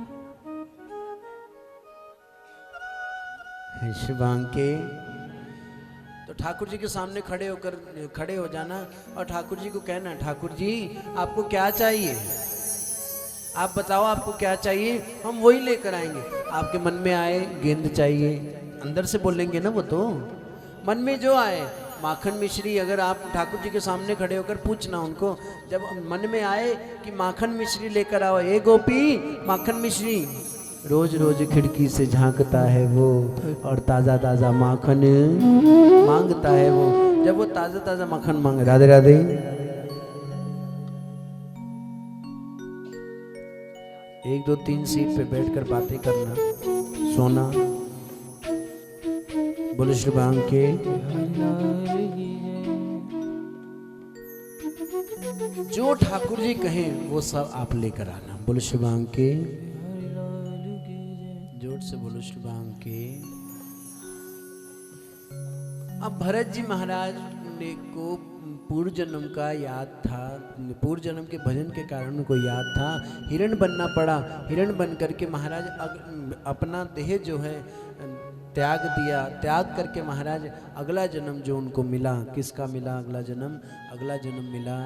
शुभांगी। तो ठाकुर जी के सामने खड़े हो जाना और ठाकुर जी को कहना, ठाकुर जी आपको क्या चाहिए? आप बताओ आपको क्या चाहिए, हम वही लेकर आएंगे। आपके मन में आए गेंद चाहिए, अंदर से बोलेंगे ना वो तो। मन में जो आए। माखन मिश्री अगर आप ठाकुर जी के सामने खड़े होकर पूछना उनको, जब मन में आए कि माखन मिश्री लेकर आओ, ए गोपी माखन मिश्री, रोज रोज खिड़की से झांकता है वो और ताज़ा ताज़ा माखन मांगता है वो। जब वो ताज़ा ताज़ा माखन मांगे, राधे राधे, एक दो तीन सीट पे बैठकर बातें करना, सोना। बोलो श्री बांग के जो ठाकुर जी कहें वो सब आप लेकर आना। बोलो श्री बांग के, जोर से बोलो श्री बांग के। अब भरत जी महाराज ने को पूर्व जन्म का याद था, पूर्व जन्म के भजन के कारण उनको याद था, हिरण बनना पड़ा। हिरण बन करके महाराज अपना देह जो है त्याग दिया। त्याग करके महाराज अगला जन्म जो उनको मिला, किसका मिला अगला जन्म? अगला जन्म मिला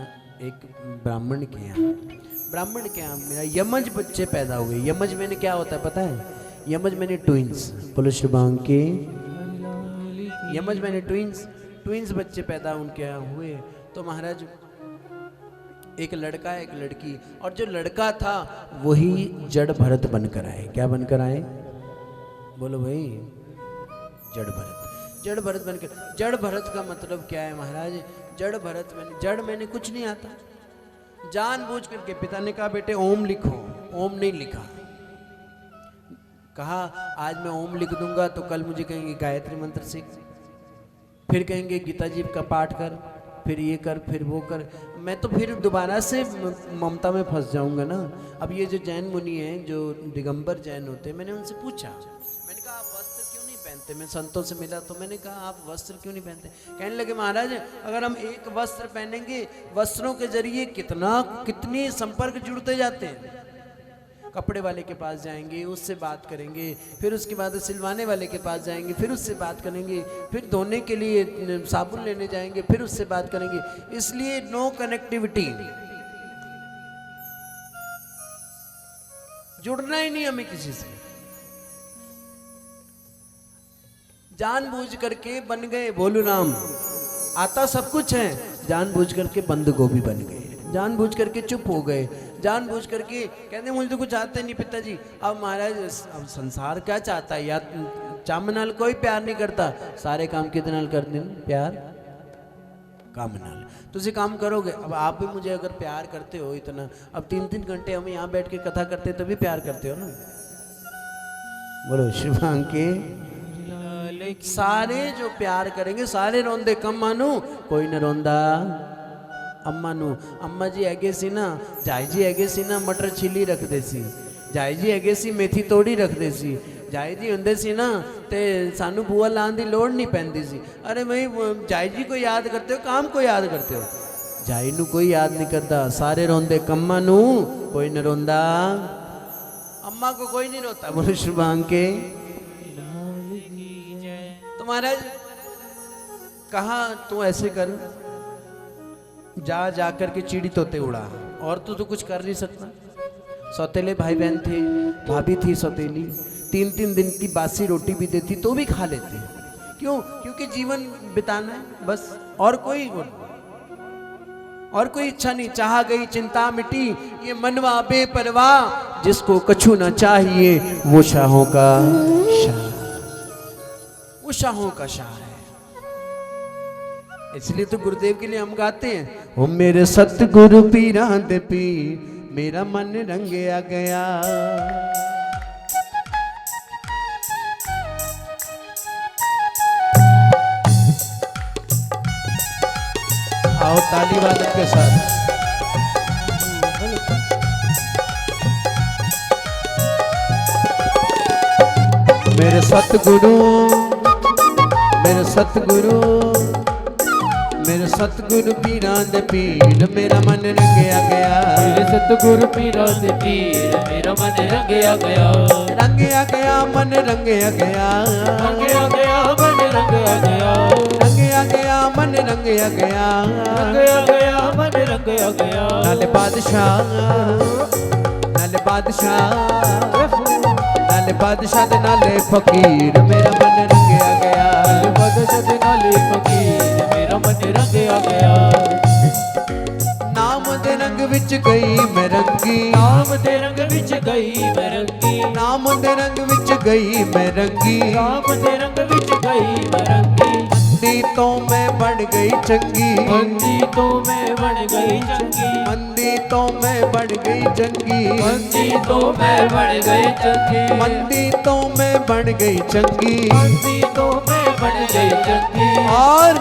एक ब्राह्मण के यहाँ। ब्राह्मण के यहाँ मेरा यमज बच्चे पैदा हुए। यमज मैंने क्या होता है पता है? यमज मैंने ट्विंस। बोलो शुभांग के, यमज मैंने ट्विंस बच्चे पैदा उनके यहाँ हुए। तो महाराज एक लड़का एक लड़की, और जो लड़का था वही जड़ भरत बनकर आए। क्या बनकर आए? बोलो भाई, जड़ भरत। जड़ भरत बनकर, जड़ भरत का मतलब क्या है महाराज? जड़ भरत मैंने, जड़ मैंने कुछ नहीं आता, जानबूझ करके पिता ने कहा बेटे ओम लिखो, ओम नहीं लिखा। कहा आज मैं ओम लिख दूंगा तो कल मुझे कहेंगे गायत्री मंत्र सीख, फिर कहेंगे गीता जी का पाठ कर, फिर ये कर, फिर वो कर। मैं तो फिर दोबारा से ममता में फंस जाऊंगा ना। अब ये जो जैन मुनि हैं, जो दिगंबर जैन होते हैं, मैंने उनसे पूछा, मैंने कहा आप वस्त्र क्यों नहीं पहनते? मैं संतों से मिला तो मैंने कहा आप वस्त्र क्यों नहीं पहनते? कहने लगे महाराज अगर हम एक वस्त्र पहनेंगे, वस्त्रों के जरिए कितनी संपर्क जुड़ते जाते हैं। कपड़े वाले के पास जाएंगे, उससे बात करेंगे, फिर उसके बाद सिलवाने वाले के पास जाएंगे, फिर उससे बात करेंगे, फिर धोने के लिए साबुन लेने जाएंगे, फिर उससे बात करेंगे। इसलिए नो कनेक्टिविटी, जुड़ना ही नहीं हमें किसी से। जानबूझ करके बन गए भोलू राम, आता सब कुछ है, जानबूझ करके बंद गोभी बन गए, जानबूझ करके चुप हो गए, जानबूझ करके कहते मुझे तो कुछ आता नहीं पिताजी। अब महाराज अब संसार क्या चाहता है? या चाम नाल कोई प्यार नहीं करता, सारे काम कितने नाल करते हैं? प्यार काम नाल। तुझे काम करोगे। अब आप भी मुझे अगर प्यार करते हो इतना, अब 3-3 घंटे हम यहाँ बैठ के कथा करते हैं तभी प्यार करते हो ना। बोलो शिवांग के, सारे जो प्यार करेंगे सारे रोंदे कम मानू, कोई न रोंदा अम्मा नू। अम्मा जी हैगे सी ना, जाई जी हैगे सी ना मटर छिली रखते सी, जाई जी हैगे सी मेथी तोड़ी रखते सी, जाई जी हुंदे सी ना ते सानू बुआ लाने की लोड़ नहीं पैंदी सी। अरे भाई जाई जी को याद करते हो, काम को याद करते हो? जाई नू कोई याद नहीं करता, सारे रोंदे कम्मा नू, कोई न रोंदा अम्मा को, कोई नहीं रोता। बोलो शुभांग के। तो महाराज कहा तू ऐसे कर, जा करके चिड़ी तोते उड़ा, और तो कुछ कर नहीं सकता। सौतेले भाई बहन थे, भाभी थी सौतेली, 3-3 दिन की बासी रोटी भी देती तो भी खा लेते। क्यों? क्योंकि जीवन बिताना है बस, और कोई इच्छा नहीं। चाह गई चिंता मिटी, ये मनवा बेपरवाह, जिसको कछु ना चाहिए वो शाहों का शाह, वो शाहों का शाह है। इसलिए तो गुरुदेव के लिए हम गाते हैं, ओ मेरे सतगुरु पीरा दे पीर, मेरा मन रंगया गया। आओ ताली वादन के साथ। मेरे सतगुरु, मेरे सतगुरु, मेरे सतगुरु पीरा दे पीर, मेरा मन रंगया गया। मेरे सतगुरु पीरा दे पीर, मेरा मन रंगया गया। रंगया गया मन रंगया गया, रंगया गया मन रंगया गया, रंगया गया मन रंगया गया, रंगया गया मन रंगया गया। नाले बादशाह, नाले बादशाह, नाले बादशाह दे नाले फकीर, मेरा मन रंगया गया। नाले बादशाह दे नाले वाले फकीर मेरा मन रंग आ गया। नाम दे रंग विच गई मैं रंगी, नाम दे रंग विच गई मैं रंगी, नाम दे रंग विच गई मैं रंगी, नाम दे रंग विच गई मैं रंगी। मंदी तो मैं बन गई चंगी, मंदी तो मैं बन गई चंगी, मंदी तो मैं बन गई चंगी, मंदी तो मैं बन गई चंगी, मंदी तो मैं बन गई चंगी। मंदी तो मैं बन गई चंगी। और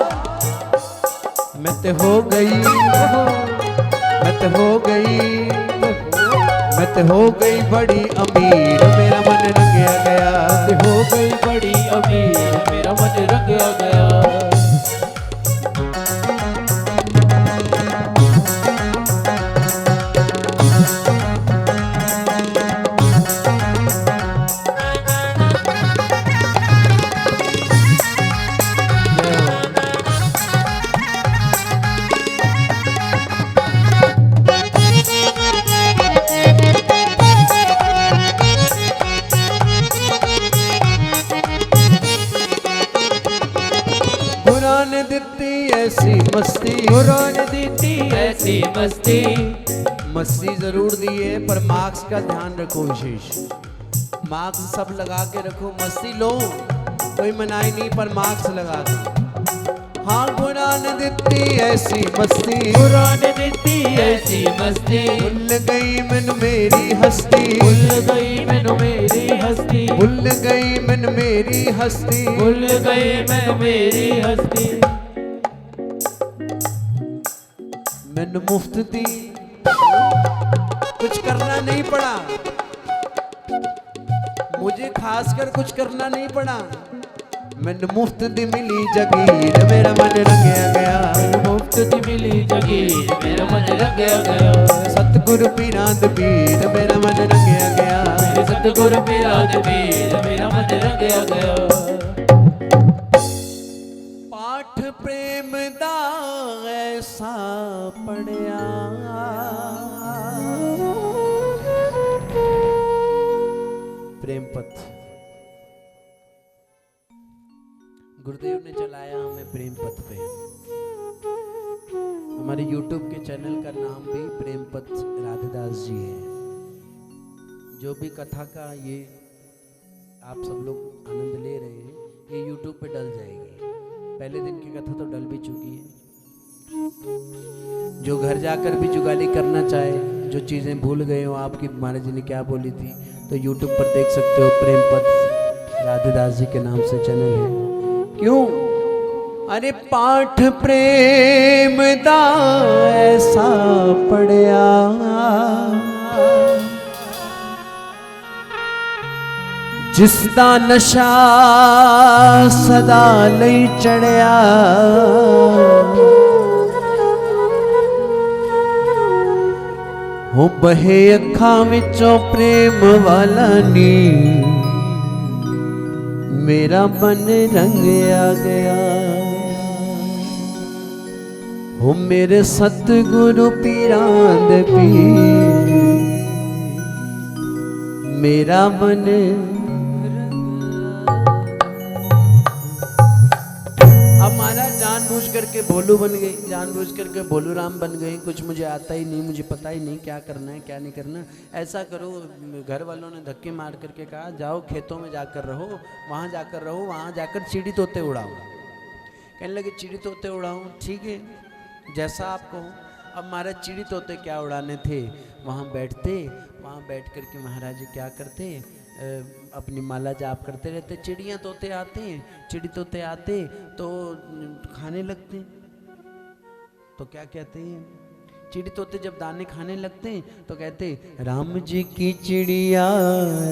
मैं ते हो गई, मैं ते हो गई, मैं ते हो गई बड़ी अमीर, मेरा मन रंगया गया। हो गई बड़ी अमीर मेरा मन रंग आ गया। खुदा ने दिती ऐसी मस्ती, खुदा ने दी ऐसी मस्ती, मस्ती जरूर दी है पर मार्क्स का ध्यान रखो विशेष। मार्क्स सब लगा के रखो, मस्ती लो कोई मनाही नहीं पर मार्क्स लगा दो। हाँ खुदा ने दिती ऐसी मस्ती, खुदा ने दी ऐसी मस्ती, भूल गई मन मेरी हस्ती, भूल गई मैनू मेरी हस्ती, भूल गई मन मेरी हस्ती। भूल गई मैं मेरी हस्ती। मैंने मुफ्त दी, कुछ करना नहीं पड़ा, मुझे खासकर कुछ करना नहीं पड़ा। मैंने मुफ्त दी मिली जगीर, मेरा मन रंगया गया। मुफ्त दी मिली जगीर मेरा मन रंगया गया। सतगुरु पीरां दे पीर, मेरा मन रंगया गया। मेरे सतगुरु पीरां दे पीर मेरा मन रंगया गया। पाठ प्रेम दा ऐसा पढ़िया, प्रेम पथ गुरुदेव ने चलाया हमें प्रेम पथ पे। हमारे YouTube के चैनल का नाम भी प्रेम पथ राधेदास जी है। जो भी कथा का ये आप सब लोग आनंद ले रहे हैं, ये YouTube पे डल जाएगी। पहले दिन की कथा तो डल भी चुकी है। जो घर जाकर भी जुगाली करना चाहे, जो चीज़ें भूल गए हो आपकी महाराज जी ने क्या बोली थी, तो YouTube पर देख सकते हो। प्रेम पथ राधेदास जी के नाम से चैनल है। क्यों? अरे पाठ प्रेम दा ऐसा पढ़िया, जिसदा नशा सदा लई चढ़िया, हो बहे अखां विचों प्रेम वाला नी, मेरा मन रंग आ गया। हो मेरे सतगुरु पीरां दे पीर, मेरा मन अब महाराज जानबूझ करके भोलू बन गई, जानबूझ करके भोलू राम बन गई। कुछ मुझे आता ही नहीं, मुझे पता ही नहीं क्या करना है क्या नहीं करना। ऐसा करो, घर वालों ने धक्के मार करके कहा जाओ खेतों में जाकर रहो, वहाँ जाकर रहो, वहाँ जाकर चिड़ी तोते उड़ाओ। कहने लगे चिड़ी तोते उड़ाऊँ, ठीक है जैसा आप कहो। अब महाराज चिड़ी तोते क्या उड़ाने थे, वहाँ बैठते, वहाँ बैठ करके महाराज जी क्या करते, अपनी माला जाप करते रहते। चिड़ियाँ तोते आते हैं, चिड़ी तोते आते तो खाने लगते, तो क्या कहते हैं, चिड़ी तोते जब दाने खाने लगते हैं तो कहते राम जी की चिड़िया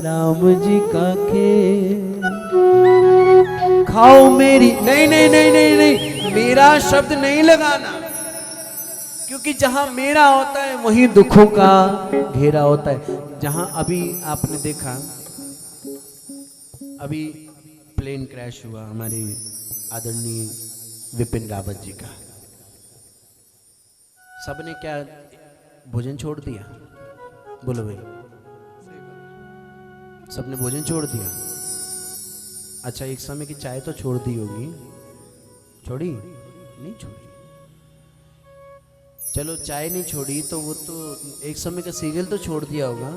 राम जी का खेल, खाओ मेरी। नहीं नहीं नहीं नहीं नहीं, मेरा शब्द नहीं लगाना, क्योंकि जहां मेरा होता है वहीं दुखों का घेरा होता है। जहां अभी आपने देखा, अभी प्लेन क्रैश हुआ हमारे आदरणीय विपिन रावत जी का, सबने क्या भोजन छोड़ दिया? बोलो भाई, सबने भोजन छोड़ दिया। अच्छा, एक समय की चाय तो छोड़ दी होगी, छोड़ी नहीं छोड़ी। चलो चाय नहीं छोड़ी तो वो तो एक समय का सीरियल तो छोड़ दिया होगा,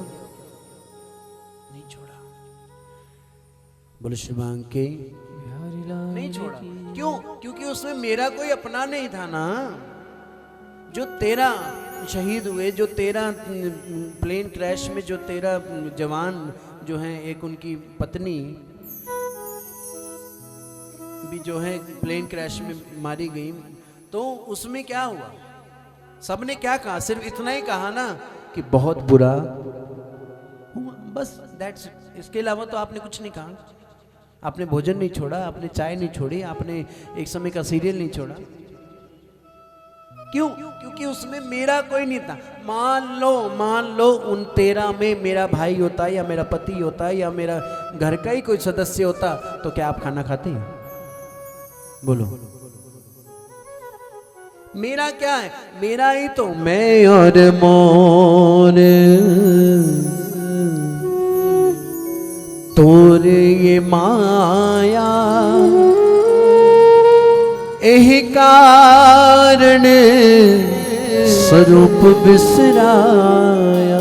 नहीं छोड़ा। बोलो श्रीमान के नहीं छोड़ा। क्यों? क्योंकि उसमें मेरा कोई अपना नहीं था ना। जो तेरा शहीद हुए, जो तेरा प्लेन क्रैश में जो तेरा जवान जो है, एक उनकी पत्नी भी जो है प्लेन क्रैश में मारी गई, तो उसमें क्या हुआ? सबने क्या कहा? सिर्फ इतना ही कहा ना कि बहुत बुरा हुआ, बस दैट्स इट। इसके अलावा तो आपने कुछ नहीं कहा। आपने भोजन नहीं छोड़ा, आपने चाय नहीं छोड़ी, आपने एक समय का सीरियल नहीं छोड़ा। क्यों? क्योंकि उसमें मेरा कोई नहीं था। मान लो उन 13 में मेरा भाई होता, या मेरा पति होता, या मेरा घर का ही कोई सदस्य होता, तो क्या आप खाना खाते हैं? बोलो। मेरा क्या है? मेरा ही तो मैं और मोर तोर ये माया, एहि कारण स्वरूप बिसराया।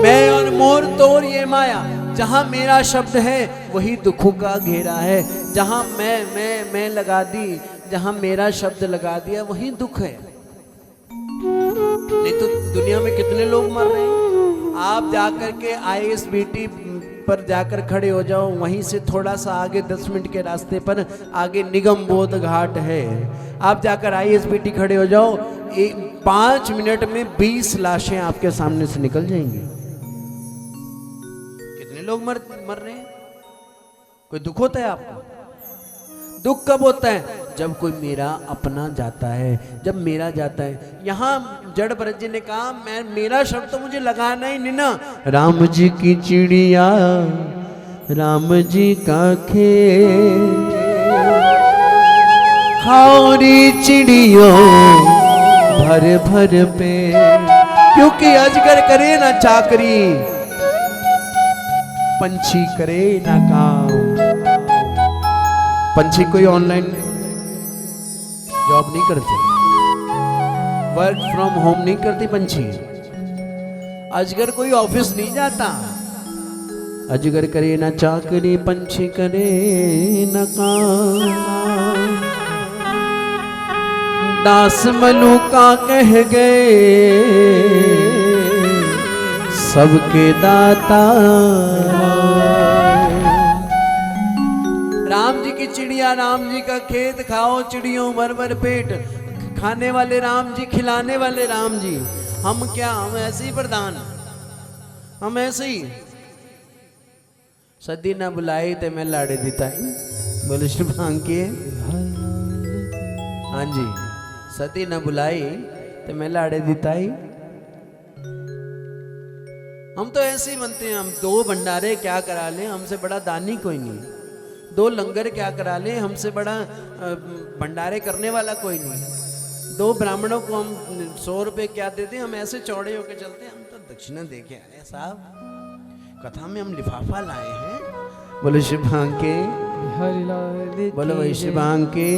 मैं और मोर तोर ये माया। जहां मेरा शब्द है वही दुखों का घेरा है। जहां मैं लगा दी, जहां मेरा शब्द लगा दिया वही दुख है। नहीं तो दुनिया में कितने लोग मर रहे हैं। आप जाकर के ISBT पर जाकर खड़े हो जाओ, वहीं से थोड़ा सा आगे 10 मिनट के रास्ते पर आगे निगम बोध घाट है। आप जाकर ISBT खड़े हो जाओ, 5 मिनट में 20 लाशें आपके सामने से निकल जाएंगी। कितने लोग मर रहे हैं। कोई दुख होता है आपको? दुख कब होता है? जब कोई मेरा अपना जाता है, जब मेरा जाता है। यहाँ जड़ भरत जी ने कहा, मेरा शब्द तो मुझे लगाना ही नहीं ना। राम जी की चिड़िया, राम जी का खेत, खाओरी चिड़ियों भर भर पे। क्योंकि अजगर करे ना चाकरी, पंछी करे ना काम। पंछी कोई ऑनलाइन जॉब नहीं करते, वर्क फ्रॉम होम नहीं करती पंछी। अजगर कोई ऑफिस नहीं जाता। अजगर करे ना चाकरी, पंछी करे ना काम। दास मलूका कह गए सबके दाता। राम जी की चिड़िया, राम जी का खेत, खाओ चिड़ियों भर भर पेट। खाने वाले राम जी, खिलाने वाले राम जी। हम क्या? हम ऐसे ही प्रधान, हम ऐसे ही। सदी ना बुलाई ते मैं लाड़े देता ही। बोले श्री भांके। हाँ जी, सदी ना बुलाई ते मैं लाड़े देता ही। हम तो ऐसे ही बनते हैं। हम 2 भंडारे क्या करा लें, हमसे बड़ा दानी कोई नहीं। 2 लंगर क्या करा ले, हमसे बड़ा भंडारे करने वाला कोई नहीं। 2 ब्राह्मणों को हम 100 रुपए क्या देते हैं। हम ऐसे चौड़े होके चलते हैं। हम तो दक्षिणा दे के आए साहब, कथा में हम लिफाफा लाए हैं। बोलो शिव भांके, बोलो वही शिव भांके।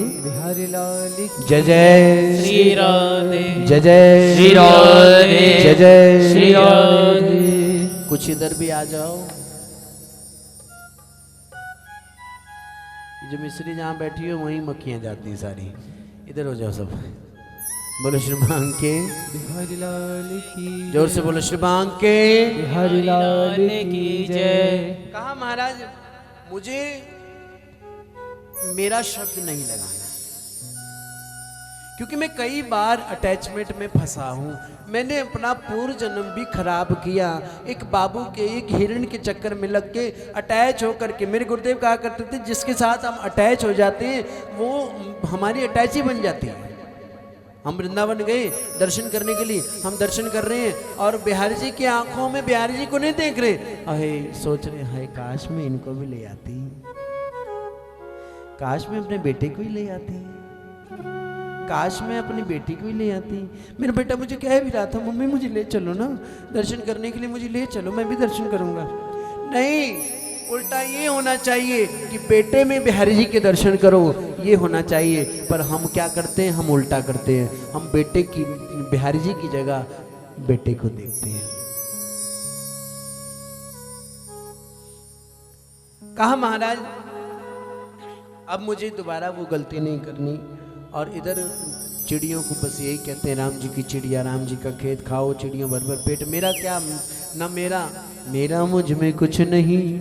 जय जय श्री राधे, जय जय श्री राधे, जय जय श्री राधे। कुछ इधर भी आ जाओ। जो मिस्त्री जहाँ बैठी हो वहीं मक्खियाँ जाती हैं सारी। इधर हो जाओ सब। बोलो श्री भांके, बिहारी लाल की जोर से बोलो श्री भांके, बिहारी लाल की जय। कहा महाराज मुझे मेरा शब्द नहीं लगाना, क्योंकि मैं कई बार अटैचमेंट में फंसा हूं। मैंने अपना पूर्व जन्म भी खराब किया। एक बाबू के, एक हिरण के चक्कर में लग के अटैच होकर के, मेरे गुरुदेव कहा करते थे जिसके साथ हम अटैच हो जाते हैं वो हमारी अटैची बन जाती है। हम वृंदावन गए दर्शन करने के लिए, हम दर्शन कर रहे हैं और बिहारी जी की आंखों में बिहारी जी को नहीं देख रहे, अहे सोच रहे हाय काश में इनको भी ले आती, काश में अपने बेटे को ही ले आती, काश मैं अपनी बेटी को ही ले आती। मेरा बेटा मुझे कह भी रहा था मम्मी मुझे ले चलो ना दर्शन करने के लिए, मुझे ले चलो मैं भी दर्शन करूंगा। नहीं, उल्टा ये होना चाहिए कि बेटे में बिहारी जी के दर्शन करो, ये होना चाहिए। पर हम क्या करते हैं, हम उल्टा करते हैं। हम बेटे की, बिहारी जी की जगह बेटे को देखते हैं। कहा महाराज अब मुझे दोबारा वो गलती नहीं करनी। और इधर चिड़ियों को बस यही कहते हैं, राम जी की चिड़िया, राम जी का खेत, खाओ चिड़ियों भर भर पेट। मेरा क्या, न मेरा मुझ में कुछ नहीं,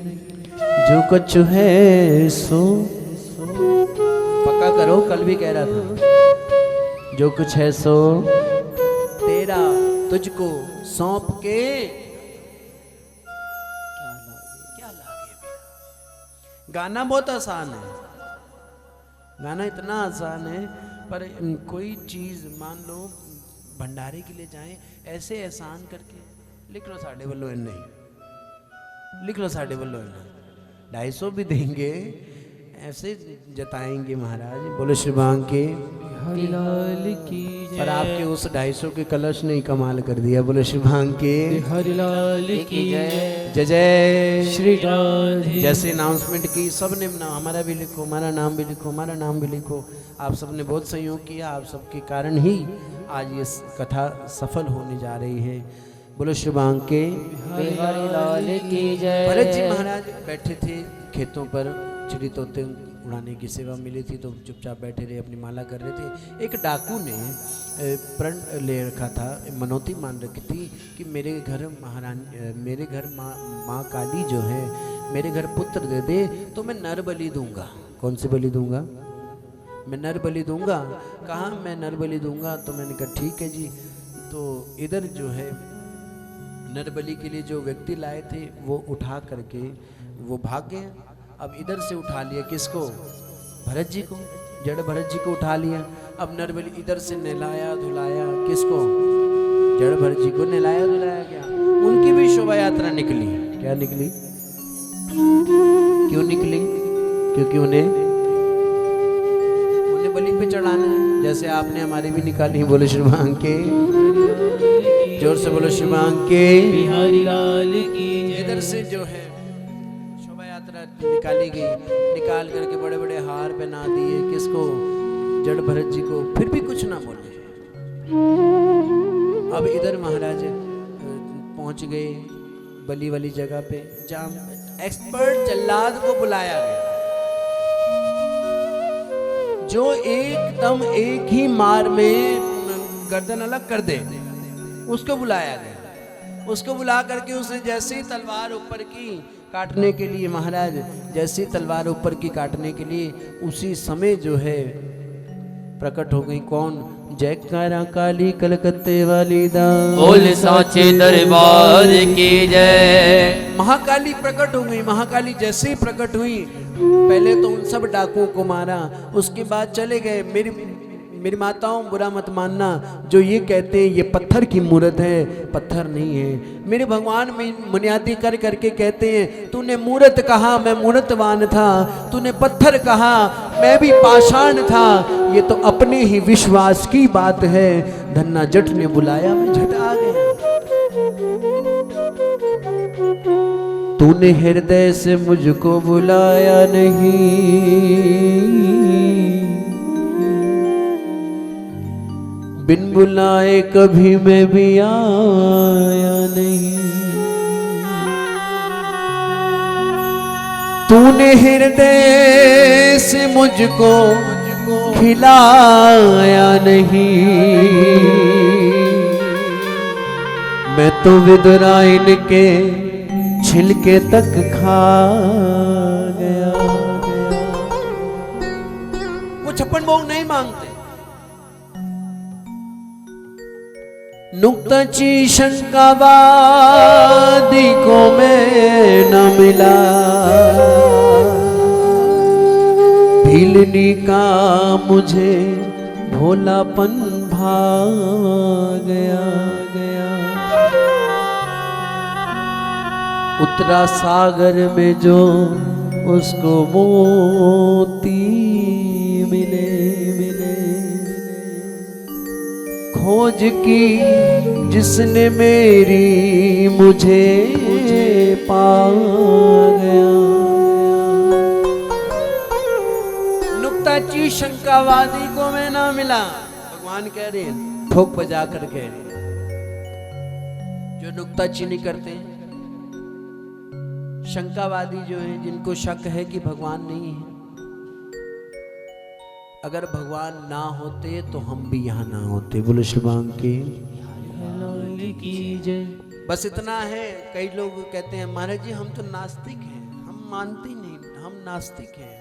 जो कुछ है सो पक्का करो। कल भी कह रहा था, जो कुछ है सो तेरा, तुझको सौंप के क्या लागे। गाना बहुत आसान है, गाना इतना आसान है, पर कोई चीज मान लो भंडारे के लिए जाएं, ऐसे एहसान करके लिख लो साढ़े बल्लो नहीं, लिख लो साढ़े बल्लो 250 भी देंगे, ऐसे जताएंगे महाराज। बोलो श्री बांके के हरिलाल की पर आपके उस 250 के कलश ने कमाल कर दिया। बोलो श्री बांके हरिलाल की जय जय श्री राधे। जैसे अनाउंसमेंट की सबने हमारा भी लिखो, हमारा नाम भी लिखो, हमारा नाम भी लिखो। आप सबने बहुत सहयोग किया, आप सबके कारण ही आज ये कथा सफल होने जा रही है। बोलो श्री बांके हरिलाल की जय। भरत जी महाराज बैठे थे खेतों पर, चिड़ी तोते उड़ाने की सेवा मिली थी तो चुपचाप बैठे रहे, अपनी माला कर रहे थे। एक डाकू ने प्रण ले रखा था, मनौती मान रखी थी कि मेरे घर महारानी, मेरे घर माँ काली जो है, मेरे घर पुत्र दे दे तो मैं नर बलि दूंगा। कौन सी बलि दूंगा? मैं नर बलि दूंगा। कहा मैं नर बलि दूंगा, तो मैंने कहा ठीक है जी। तो इधर जो है नर बलि के लिए जो व्यक्ति लाए थे वो उठा करके वो भाग गए। अब इधर से उठा लिया किसको? भरत जी को, जड़ भरत जी को उठा लिया। अब नर बलि इधर से नहलाया धुलाया किसको? जड़ भरत जी को नहलाया धुलाया गया। उनकी भी शोभा यात्रा निकली। क्या निकली? क्यों निकली? क्योंकि उन्हें बलि पे चढ़ाना है, जैसे आपने हमारी भी निकाली। बोलो श्री बांके, जोर से बोलो श्री बांके बिहारी लाल की। इधर से जो है शोभा यात्रा निकाली गई, निकाल करके बड़े बड़े हार पहना दिए किसको? जड़ भरत जी को। फिर भी कुछ ना बोले। अब इधर महाराज पहुंच गए बलि वाली जगह पे, जहां एक्सपर्ट जल्लाद को बुलाया गया, जो एकदम एक ही मार में गर्दन अलग कर दे, उसको बुलाया गया। उसको बुला करके उसने जैसे ही तलवार ऊपर की काटने के लिए, महाराज जैसी तलवार ऊपर की काटने के लिए, उसी समय जो है प्रकट हो गई कौन? जयकारा काली कलकत्ते वाली दा, बोल साचे दरबार की जय। महाकाली प्रकट हो गई। महाकाली जैसे ही प्रकट हुई, पहले तो उन सब डाकुओं को मारा, उसके बाद चले गए। मेरी माताओं बुरा मत मानना, जो ये कहते हैं ये पत्थर की मूर्त है, पत्थर नहीं है। मेरे भगवान में बुनियादी कर करके कहते हैं, तूने मूर्त कहा मैं मूर्तवान था, तूने पत्थर कहा मैं भी पाषाण था। ये तो अपने ही विश्वास की बात है। धन्ना जट ने बुलाया मैं झट आ गया। तूने हृदय से मुझको बुलाया नहीं, बिन बुलाए कभी मैं भी आया नहीं। तूने हृदय से मुझको खिलाया नहीं, मैं तो विदुराइन के छिलके तक खा गया। वो छप्पन भोग नहीं मांगते। नुक्ताची शंकावादी को मैं न मिला, भीलनी का मुझे भोलापन भा गया। उत्तरा सागर में जो उसको मोती मिले, खोज की जिसने मेरी मुझे पा गया। नुक्ताची शंकावादी को मैं ना मिला। भगवान कह रहे हैं ठोक बजा कर कह रहे हैं, जो नुक्ताचीनी करते हैं, शंकावादी जो हैं, जिनको शक है कि भगवान नहीं है, अगर भगवान ना होते तो हम भी यहाँ ना होते। बोलो श्री राम की जय। बस इतना है। कई लोग कहते हैं महाराज जी हम तो नास्तिक हैं, हम मानते ही नहीं, हम नास्तिक हैं।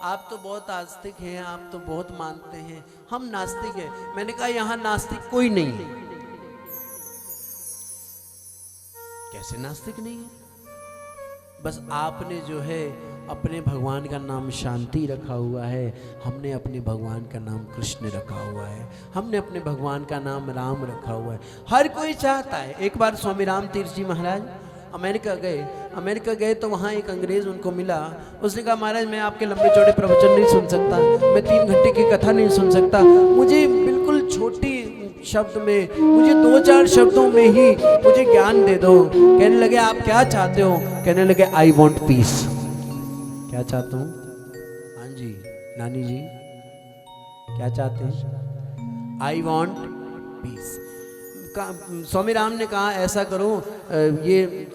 आप तो बहुत आस्तिक हैं, आप तो बहुत मानते हैं, हम नास्तिक हैं। मैंने कहा यहाँ नास्तिक कोई नहीं है। कैसे नास्तिक नहीं है? बस आपने जो है अपने भगवान का नाम शांति रखा हुआ है, हमने अपने भगवान का नाम कृष्ण रखा हुआ है, हमने अपने भगवान का नाम राम रखा हुआ है। हर कोई चाहता है। एक बार स्वामी राम तीर्थ जी महाराज अमेरिका गए तो वहाँ एक अंग्रेज उनको मिला। उसने कहा महाराज मैं आपके लंबे चौड़े प्रवचन नहीं सुन सकता, मैं 3 घंटे की कथा नहीं सुन सकता, मुझे बिल्कुल छोटी शब्द में, मुझे 2-4 शब्दों में ही मुझे ज्ञान दे दो। कहने लगे आप क्या चाहते हो? कहने लगे आई वॉन्ट पीस। क्या चाहता हूँ? हाँ जी नानी जी क्या चाहते हैं? I want peace. Swami Ram ने कहा ऐसा करो, ये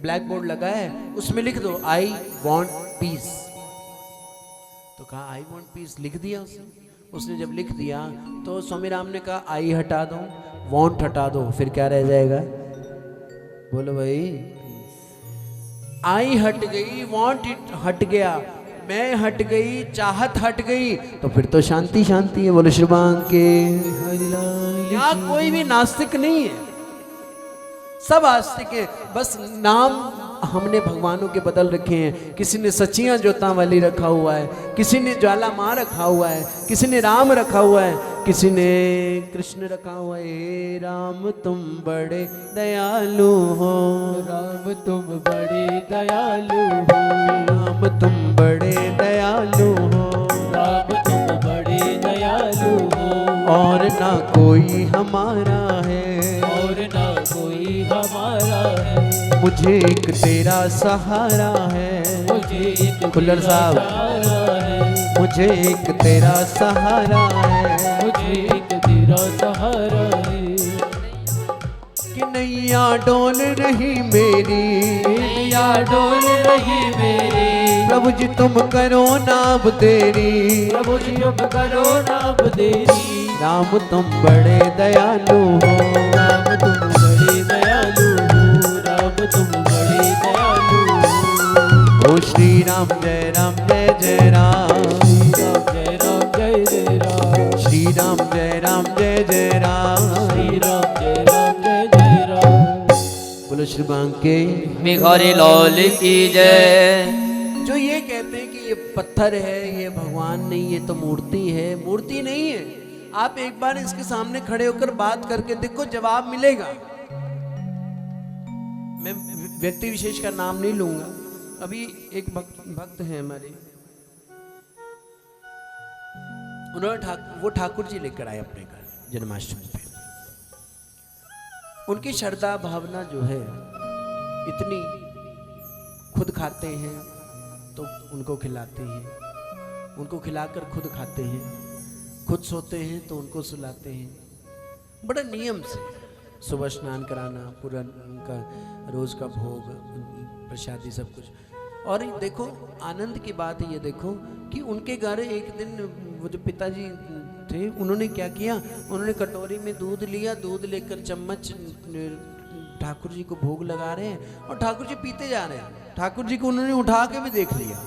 ब्लैक बोर्ड लगा है उसमें लिख दो आई वॉन्ट पीस। तो कहा आई वॉन्ट पीस, लिख दिया उसने जब लिख दिया तो स्वामी राम ने कहा आई हटा दो, वॉन्ट हटा दो, फिर क्या रह जाएगा? बोलो भाई। आई हट गई, वॉन्ट हट गया, मैं हट गई, चाहत हट गई, तो फिर तो शांति शांति है। बोलो श्री राम के। यहाँ कोई भी नास्तिक नहीं है, सब आस्तिक है। बस नाम हमने भगवानों के बदल रखे हैं। किसी ने सचियां जोता वाली रखा हुआ है, किसी ने ज्वाला माँ रखा हुआ है, किसी ने राम रखा हुआ है, किसी ने कृष्ण रखा हुआ है। हे राम तुम बड़े दयालु हो, राम तुम बड़े दयालु हो, राम तुम बड़े दयालु हो, राम तुम बड़े दयालु हो, और ना कोई हमारा है, और ना कोई हमारा है, मुझे एक तेरा सहारा है। मुझे एक खुल्लर साहब, सहारा है, मुझे एक तेरा सहारा है, मुझे एक तेरा सहारा है। कि नैया डोल रही मेरी, नैया डोल रही मेरी, प्रभु जी तुम करो नाम तेरी, प्रभु जी अब करो नाम तेरी। राम तुम बड़े दयालु हो, राम तुम बड़े दयालु हो, राम तुम बड़े दयालु हो। ओ श्री राम जय राम जय जय राम, श्री राम जय राम जय जय राम, श्री राम जय राम जय जय राम, श्री राम जय राम जय जय राम। बोलो श्री राम के। भिखारी लाल की जय। जो ये कहते हैं कि ये पत्थर है, ये भगवान नहीं, ये तो मूर्ति है, मूर्ति नहीं है। आप एक बार इसके सामने खड़े होकर बात करके देखो, जवाब मिलेगा। मैं व्यक्ति विशेष का नाम नहीं लूंगा। अभी एक भक्त हैं हमारे, उन्होंने वो ठाकुर जी लेकर आए अपने घर जन्माष्टमी पे। उनकी श्रद्धा भावना जो है इतनी, खुद खाते हैं तो उनको खिलाते हैं, उनको खिलाकर खुद खाते हैं, खुद सोते हैं तो उनको सुलाते हैं, बड़ा नियम से। सुबह स्नान कराना, पूरा उनका रोज का भोग प्रसादी सब कुछ। और देखो आनंद की बात है, ये देखो कि उनके घर एक दिन वो जो पिताजी थे उन्होंने क्या किया, उन्होंने कटोरी में दूध लिया, दूध लेकर चम्मच ठाकुर जी को भोग लगा रहे हैं और ठाकुर जी पीते जा रहे हैं। ठाकुर जी को उन्होंने उठा के भी देख लिया,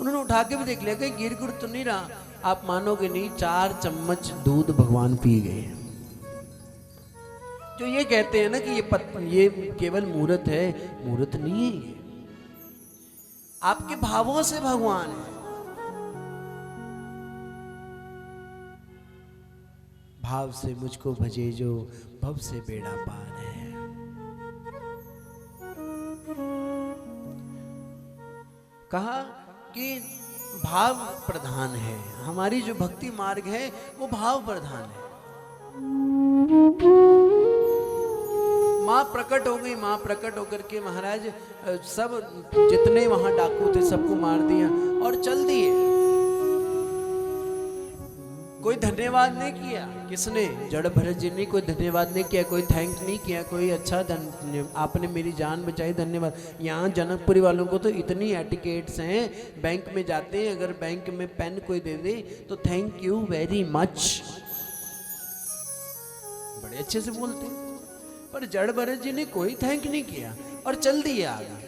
उन्होंने उठा के भी देख लिया, कहीं गिर गुर तो नहीं रहा। आप मानोगे नहीं, 4 चम्मच दूध भगवान पी गए। जो ये कहते हैं ना कि ये केवल मूर्त है, मूर्त नहीं है, ये आपके भावों से भगवान है। भाव से मुझको भजे जो भव से बेड़ा पार है। कहा कि भाव प्रधान है, हमारी जो भक्ति मार्ग है वो भाव प्रधान है। माँ प्रकट हो गई, माँ प्रकट होकर के महाराज सब जितने वहां डाकू थे सबको मार दिया और चल दिए। कोई धन्यवाद नहीं किया। किसने? जड़ भरत जी ने कोई धन्यवाद नहीं किया, कोई थैंक नहीं किया, कोई अच्छा आपने मेरी जान बचाई, धन्यवाद। यहाँ जनकपुरी वालों को तो इतनी एटिकेट्स हैं, बैंक में जाते हैं, अगर बैंक में पेन कोई दे दे तो थैंक यू वेरी मच, बड़े अच्छे से बोलते हैं। पर जड़ भरत जी ने कोई थैंक नहीं किया और चल दिया आगे।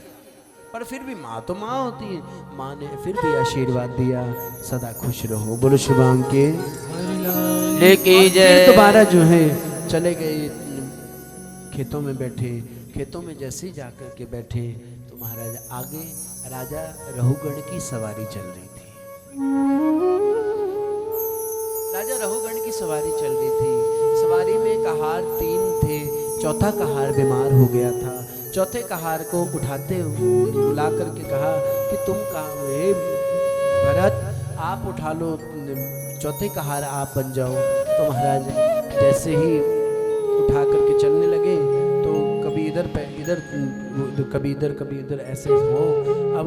पर फिर भी माँ तो माँ होती है, माँ ने फिर भी आशीर्वाद दिया, सदा खुश रहो। बोलो शुभांग के लेकी जय। फिर दोबारा जो है चले गए खेतों में बैठे। खेतों में जैसे ही जाकर के बैठे तो महाराज आगे राजा रहुगण की सवारी चल रही थी। राजा रहुगण की सवारी चल रही थी। सवारी में कहार 3 थे, चौथा कहार बीमार हो गया था। चौथे कहार को उठाते बुला करके कहा कि तुम कहाँ है भरत, आप उठा लो, चौथे कहार आप बन जाओ। तो महाराज जैसे ही उठा करके चलने लगे तो कभी इधर कभी इधर ऐसे हो। अब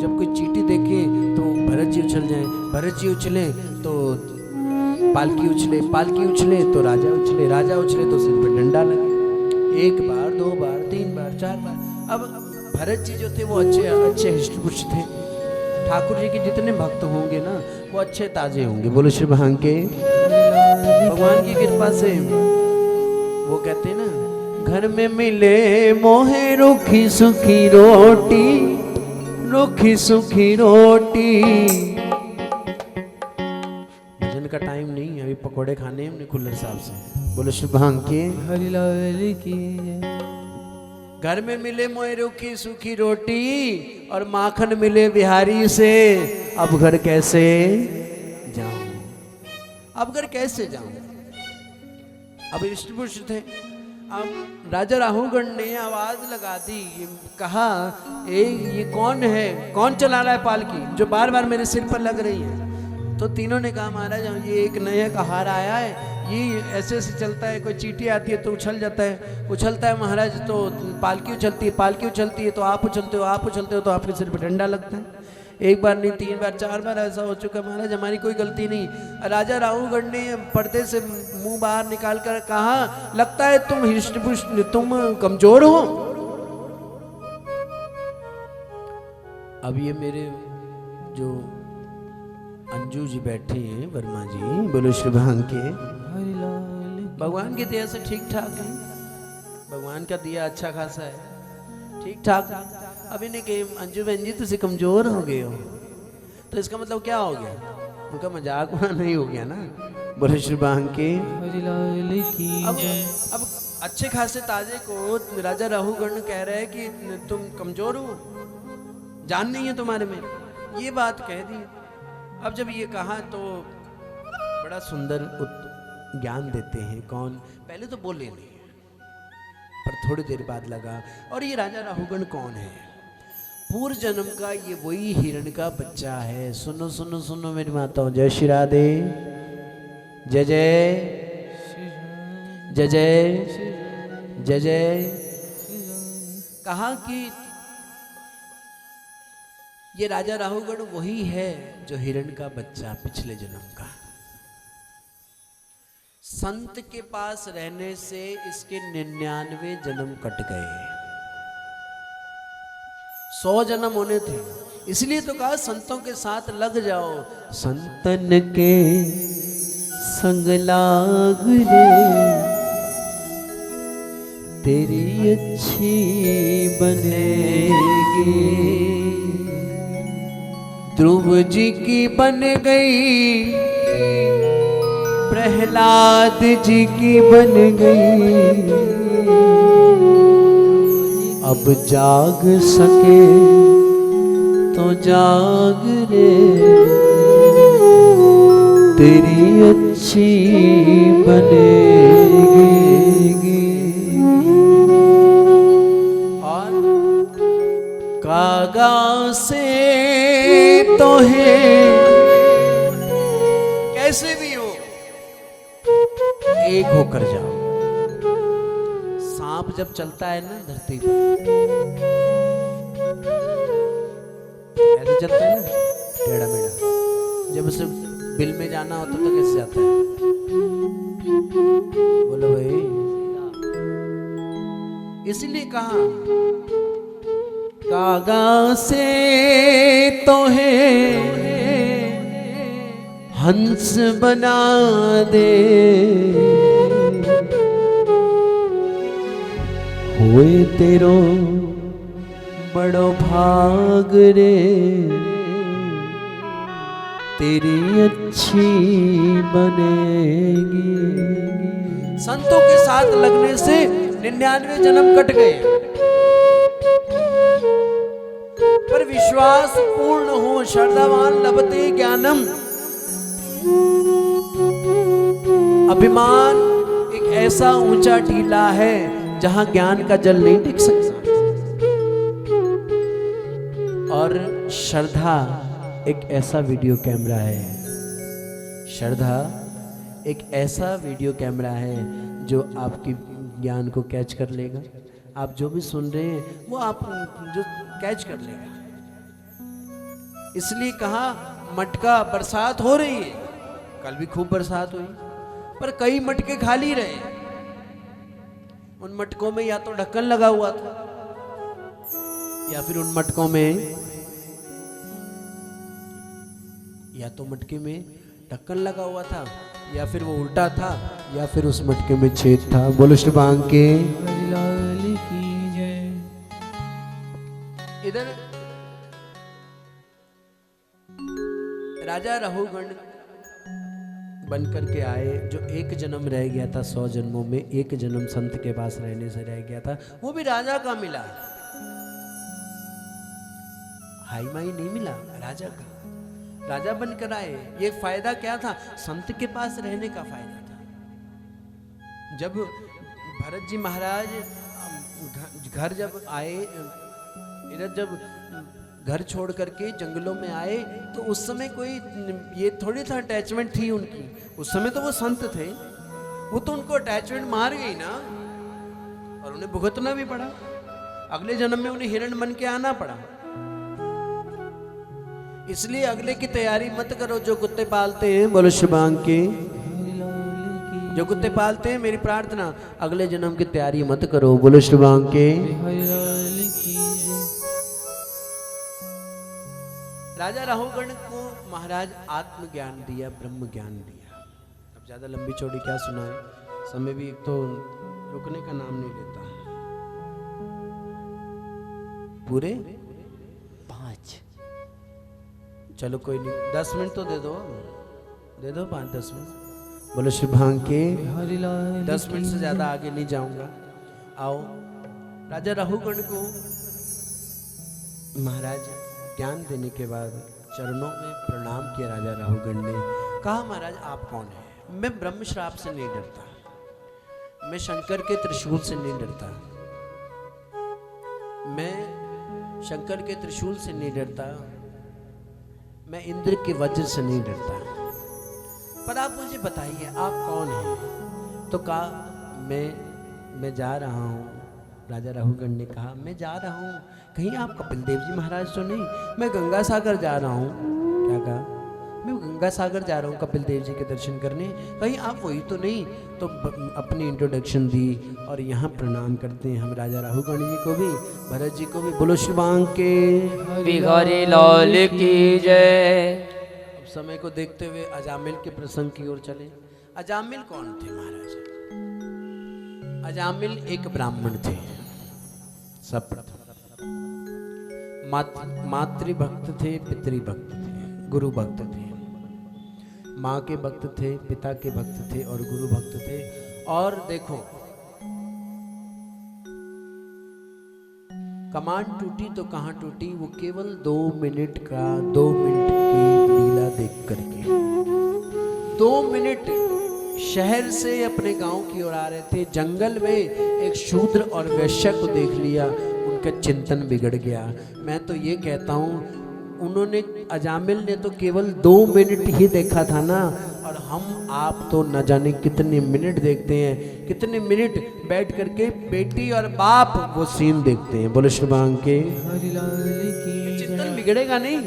जब कोई चींटी देखे तो भरत जी उछल जाए, भरत जी उछले तो पालकी उछले, पालकी उछले तो राजा उछले, राजा उछले तो सिर पर डंडा लगे। 1 बार 2 बार 3 बार 4 बार। अब भरत जी जो थे वो अच्छे हृष्ट-पुष्ट थे। ठाकुर जी के जितने भक्त होंगे ना वो अच्छे ताजे होंगे। बोलो श्री भांग के भगवान की कृपा से। वो कहते हैं ना, घर में मिले मोहे रूखी सूखी रोटी, रूखी सूखी रोटी। भजन का टाइम नहीं, अभी पकोड़े खाने हमने कुल्लर साहब से। बोलो श्री भांग के हरिलाल की। घर में मिले मोहे रूखी सूखी रोटी और माखन मिले बिहारी से। अब घर कैसे जाऊं, अब घर कैसे जाऊं। अब इष्टपुष्ट थे। अब राजा राहुगण ने आवाज लगा दी, कहा ये कौन है, कौन चला रहा है पालकी जो बार बार मेरे सिर पर लग रही है। तो तीनों ने कहा महाराज ये एक नया कहार आया है, ये ऐसे ऐसे चलता है, कोई चींटी आती है तो उछल जाता है, उछलता है महाराज तो पालकी उछलती है, पालकी उछलती है तो आप उछलते हो, आप उछलते हो तो आपके सिर पर डंडा लगता है। 1 बार नहीं 3 बार 4 बार ऐसा हो चुका महाराज, हमारी कोई गलती नहीं। राजा राहुगण ने पर्दे से मुंह बाहर निकाल कर कहा, लगता है तुम हृष्ट-पुष्ट, तुम कमजोर हो। अब ये मेरे जो अंजू जी बैठे हैं, वर्मा जी, बोलो श्री भांग के भगवान की दया से ठीक ठाक है। भगवान का दिया अच्छा खासा है, ठीक ठाक। अभी ने कहे अंजू बहन जी तुझे कमजोर हो गए हो, तो इसका मतलब क्या हो गया? उनका मजाक वहाँ नहीं हो गया ना। बोलो श्री भांग के अब अच्छे खासे ताजे को राजा राहुगण कह रहे हैं कि तुम कमजोर हो, जान नहीं है तुम्हारे में, ये बात कह दी। अब जब ये कहा तो बड़ा सुंदर ज्ञान देते हैं। कौन? पहले तो बोले नहीं, पर थोड़ी देर बाद लगा। और ये राजा राहुगण कौन है? पूर्व जन्म का ये वही हिरण का बच्चा है। सुनो सुनो सुनो मेरी माताओं, जय श्री राधे, जय जय जय जय जय जय। कहा कि ये राजा राहुगण वही है जो हिरण का बच्चा पिछले जन्म का। संत के पास रहने से इसके 99 जन्म कट गए, 100 जन्म होने थे। इसलिए तो कहा संतों के साथ लग जाओ। संतन के संग लाग रे, तेरी अच्छी बनेगी। ध्रुव जी की बन गई, प्रहलाद जी की बन गई। अब जाग सके तो जाग रे, तेरी अच्छी बनेगी। और कागा से तो है कैसे भी हो एक होकर जाओ। सांप जब चलता है ना धरती पर ऐसे चलता है ना टेढ़ा मेढ़ा, जब उसे बिल में जाना होता तो कैसे जाता है? बोलो भाई। इसलिए कहा कागा से तो है हंस बना दे, हुए तेरो बड़ो भाग रे, तेरी अच्छी बनेगी। संतों के साथ लगने से 99 जन्म कट गए, पर विश्वास पूर्ण हो श्रद्धावान लभते ज्ञानम। अभिमान एक ऐसा ऊंचा टीला है जहां ज्ञान का जल नहीं टिक सकता, और श्रद्धा एक ऐसा वीडियो कैमरा है, श्रद्धा एक ऐसा वीडियो कैमरा है जो आपकी ज्ञान को कैच कर लेगा। आप जो भी सुन रहे हैं वो आप जो कैच कर लेगा। इसलिए कहा मटका, बरसात हो रही है, कल भी खूब बरसात हुई, पर कई मटके खाली रहे। उन मटकों में या तो ढक्कन लगा हुआ था, या फिर उन मटकों में या तो मटके में ढक्कन लगा हुआ था, या फिर वो उल्टा था, या फिर उस मटके में छेद था। बोलो श्री बांके लाल की जय। इधर राजा रहुगण बन करके आए, जो एक जन्म रह गया था 100 जन्मों में, एक जन्म संत के पास रहने से रह गया था, वो भी राजा का मिला, हाई माई नहीं मिला, राजा का। राजा बनकर आए, ये फायदा क्या था? संत के पास रहने का फायदा था। जब भरत जी महाराज घर जब आए, इधर जब घर छोड़ करके जंगलों में आए, तो उस समय कोई ये थोड़ी था अटैचमेंट थी उनकी। उस समय तो वो संत थे, वो तो उनको अटैचमेंट मार गई ना, और उन्हें भुगतना भी पड़ा। अगले जन्म में उन्हें हिरण बन के आना पड़ा। इसलिए अगले की तैयारी मत करो। जो कुत्ते पालते हैं, बोलो शुभांग के, जो कुत्ते पालते हैं, मेरी प्रार्थना अगले जन्म की तैयारी मत करो। बोलो शुभांग के। राजा राहुगण को महाराज आत्मज्ञान दिया, ब्रह्म ज्ञान दिया। अब ज्यादा लंबी चौड़ी क्या सुनाए, समय भी एक तो रुकने का नाम नहीं लेता। पूरे 5, चलो कोई नहीं, 10 मिनट तो दे दो 5-10 मिनट। बोलो शुभांग के। 10 मिनट से ज्यादा आगे नहीं जाऊंगा। आओ, राजा राहुगण को महाराज ज्ञान देने के बाद चरणों में प्रणाम किया। राजा राहुगण ने कहा, महाराज आप कौन हैं? मैं ब्रह्म श्राप से नहीं डरता, मैं शंकर के त्रिशूल से नहीं डरता, मैं शंकर के त्रिशूल से नहीं डरता, मैं इंद्र के वज्र से नहीं डरता, पर आप मुझे बताइए आप कौन हैं? तो कहा मैं जा रहा हूँ। राजा राहुगण ने कहा, मैं जा रहा हूँ, कहीं आप कपिल देव जी महाराज तो नहीं? मैं गंगा सागर जा रहा हूँ। क्या कहा? मैं गंगा सागर जा रहा हूँ कपिल देव जी के दर्शन करने, कहीं आप वही तो नहीं? तो अपनी इंट्रोडक्शन दी, और यहाँ प्रणाम करते हैं हम राजा राहुगण जी को भी, भरत जी को भी। बोलो शिवांग के बिहारी लाल की जय। अब समय को देखते हुए अजामिल के प्रसंग की ओर चले। अजामिल कौन थे महाराज? अजामिल एक ब्राह्मण थे। सर्वप्रथम मातृभक्त थे, पितृभक्त थे, गुरु भक्त थे। माँ के भक्त थे, पिता के भक्त थे, और गुरु भक्त थे। और देखो, कमान टूटी तो कहाँ टूटी? वो केवल 2 मिनट की लीला देख करके। 2 मिनट शहर से अपने गांव की ओर आ रहे थे, जंगल में एक शूद्र और वैश्य को देख लिया, उनका चिंतन बिगड़ गया। मैं तो ये कहता हूँ, उन्होंने, अजामिल ने तो केवल 2 मिनट ही देखा था ना, और हम आप तो न जाने कितने मिनट देखते हैं, कितने मिनट बैठ करके बेटी और बाप वो सीन देखते हैं। बोलो शुभांग के। चिंतन बिगड़ेगा नहीं।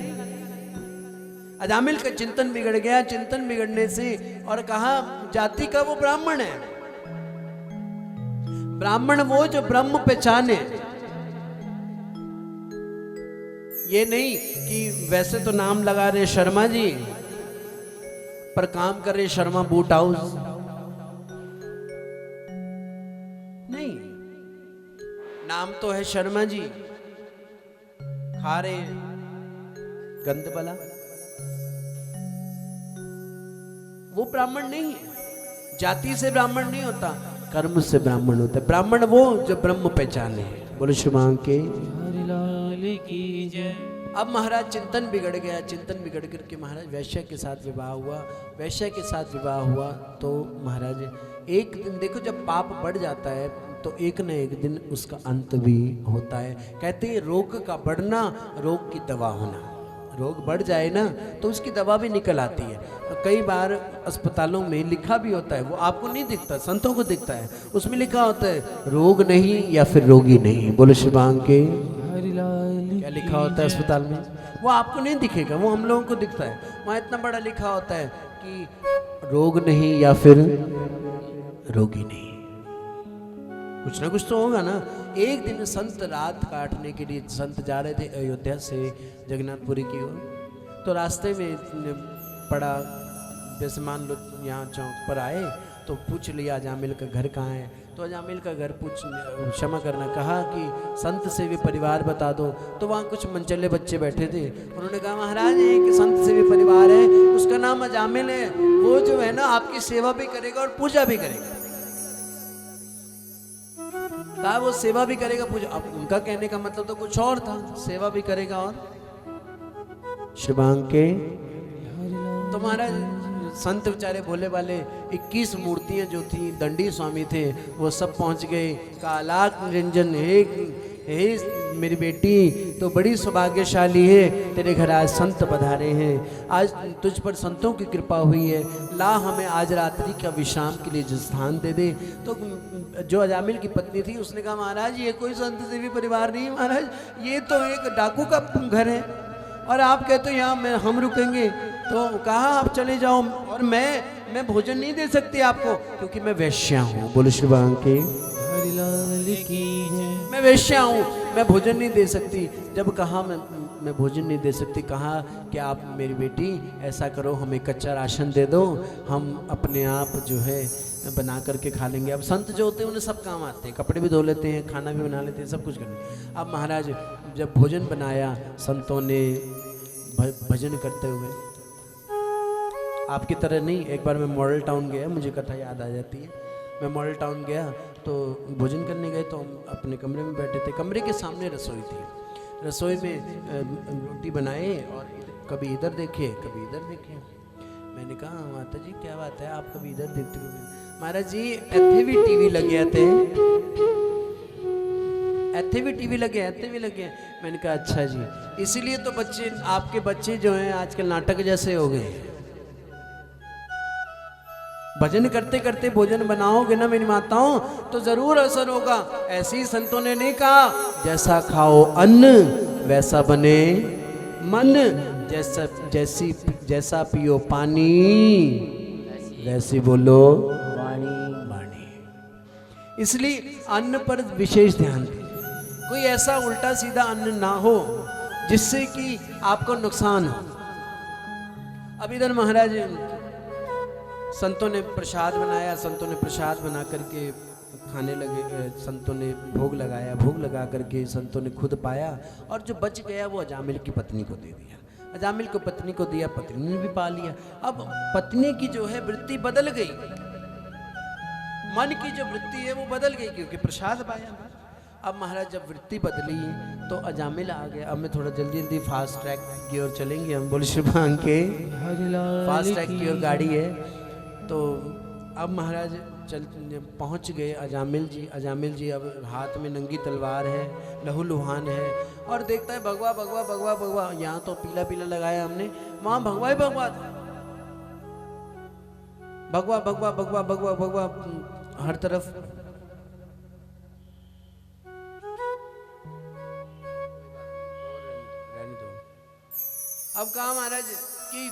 अजामिल का चिंतन बिगड़ गया। चिंतन बिगड़ने से और कहा जाति का वो ब्राह्मण है, ब्राह्मण वो जो ब्रह्म पहचाने। ये नहीं कि वैसे तो नाम लगा रहे शर्मा जी पर काम कर रहे शर्मा बूट हाउस, नहीं, नाम तो है शर्मा जी, खा रहे गंद बला, वो ब्राह्मण नहीं है। जाति से ब्राह्मण नहीं होता, कर्म से ब्राह्मण होता है। ब्राह्मण वो जो ब्रह्म पहचाने। बोलो शुभांग के हरि लाल की जय। अब महाराज चिंतन बिगड़ गया। चिंतन बिगड़ करके महाराज वैश्य के साथ विवाह हुआ। वैश्य के साथ विवाह हुआ तो महाराज एक दिन, देखो जब पाप बढ़ जाता है तो एक न एक दिन उसका अंत भी होता है। कहते हैं रोग का बढ़ना रोग की दवा होना। रोग बढ़ जाए ना तो उसकी दवा भी निकल आती है। कई बार अस्पतालों में लिखा भी होता है, वो आपको नहीं दिखता, संतों को दिखता है, उसमें लिखा होता है रोग नहीं या फिर रोगी नहीं। बोलो शुभांग के हरि लाल। क्या लिखा होता है अस्पताल में, वो आपको नहीं दिखेगा, वो हम लोगों को दिखता है। वहाँ इतना बड़ा लिखा होता है कि रोग नहीं या फिर रोगी नहीं। कुछ ना कुछ तो होगा ना। एक दिन संत रात काटने के लिए संत जा रहे थे अयोध्या से जगन्नाथपुरी की ओर, तो रास्ते में पड़ा, जैसे मान लो यहाँ चौक पर आए तो पूछ लिया अजामिल का घर कहाँ है। तो अजामिल का घर क्षमा करना कहा कि संत सेवी परिवार बता दो। तो वहाँ कुछ मनचले बच्चे बैठे थे, उन्होंने कहा महाराज एक संत सेवी परिवार है, उसका नाम अजामिल है, वो जो है ना आपकी सेवा भी करेगा और पूजा भी करेगा। कहा वो सेवा भी करेगा पूजा। अब उनका कहने का मतलब तो कुछ और था, सेवा भी करेगा और शिवांग के। तो महाराज संत बेचारे भोले वाले 21 मूर्तियां जो थी, दंडी स्वामी थे, वो सब पहुंच गए। कालाक निरंजन हे मेरी बेटी तो बड़ी सौभाग्यशाली है, तेरे घर आज संत पधारे हैं, आज तुझ पर संतों की कृपा हुई है, ला हमें आज रात्रि का विश्राम के लिए स्थान दे दे। तो जो अजामिल की पत्नी थी उसने कहा महाराज ये कोई संत सेवी परिवार नहीं, महाराज ये तो एक डाकू का घर है और आप कहते हो यहाँ हम रुकेंगे। तो कहा आप चले जाओ और मैं भोजन नहीं दे सकती आपको क्योंकि मैं वैश्या हूँ। बोलो शिवांग के हरि लाल की जय। मैं वैश्या हूँ, मैं भोजन नहीं दे सकती। जब कहा मैं भोजन नहीं दे सकती, कहा कि आप मेरी बेटी ऐसा करो हमें कच्चा राशन दे दो, हम अपने आप जो है बना करके खा लेंगे। अब संत जो होते हैं उन्हें सब काम आते हैं, कपड़े भी धो लेते हैं, खाना भी बना लेते हैं, सब कुछ करते। अब महाराज जब भोजन बनाया संतों ने भजन करते हुए, आपकी तरह नहीं, एक बार मैं मॉडल टाउन गया, मुझे कथा याद आ जाती है। मैं मॉडल टाउन गया तो भोजन करने गए तो हम अपने कमरे में बैठे थे, कमरे के सामने रसोई थी, रसोई में रोटी बनाए और कभी इधर देखे कभी इधर देखे। मैंने कहा माता जी क्या बात है, आप कभी इधर देखते हो? महाराज जी ਇੱਥੇ भी टीवी लगे थे, ਇੱਥੇ भी टीवी लगे, ਇੱਥੇ भी लगे। मैंने कहा अच्छा जी, इसीलिए तो बच्चे आपके बच्चे जो हैं आजकल नाटक जैसे हो गए। भजन करते करते भोजन बनाओगे ना मेरी माताओं तो जरूर असर होगा। ऐसे ही संतों ने नहीं कहा जैसा खाओ अन्न वैसा बने मन, जैसा पियो पानी वैसी बोलो वाणी। इसलिए अन्न पर विशेष ध्यान दें, कोई ऐसा उल्टा सीधा अन्न ना हो जिससे कि आपको नुकसान हो। अब इधर महाराज संतों ने प्रसाद बनाया, संतों ने प्रसाद बना करके खाने लगे, संतों ने भोग लगाया, भोग लगा करके संतों ने खुद पाया और जो बच गया वो अजामिल की पत्नी को दे दिया। अजामिल को पत्नी को दिया, पत्नी ने भी पा लिया। अब पत्नी की जो है वृत्ति बदल गई, मन की जो वृत्ति है वो बदल गई क्योंकि प्रसाद पाया। अब महाराज जब वृत्ति बदली तो अजामिल आ गया। अब मैं थोड़ा जल्दी जल्दी फास्ट ट्रैक की ओर चलेंगे हम। बोले शिवांग के फास्ट ट्रैक की ओर गाड़ी है। तो अब महाराज पहुंच गए अजामिल जी। अजामिल जी अब हाथ में नंगी तलवार है, लहू लुहान है और देखता है भगवा भगवा भगवा भगवा। यहाँ तो पीला पीला लगाया हमने, वहां भगवा ही भगवा था, भगवा भगवा भगवा भगवा भगवा हर तरफ। अब कहा महाराज कि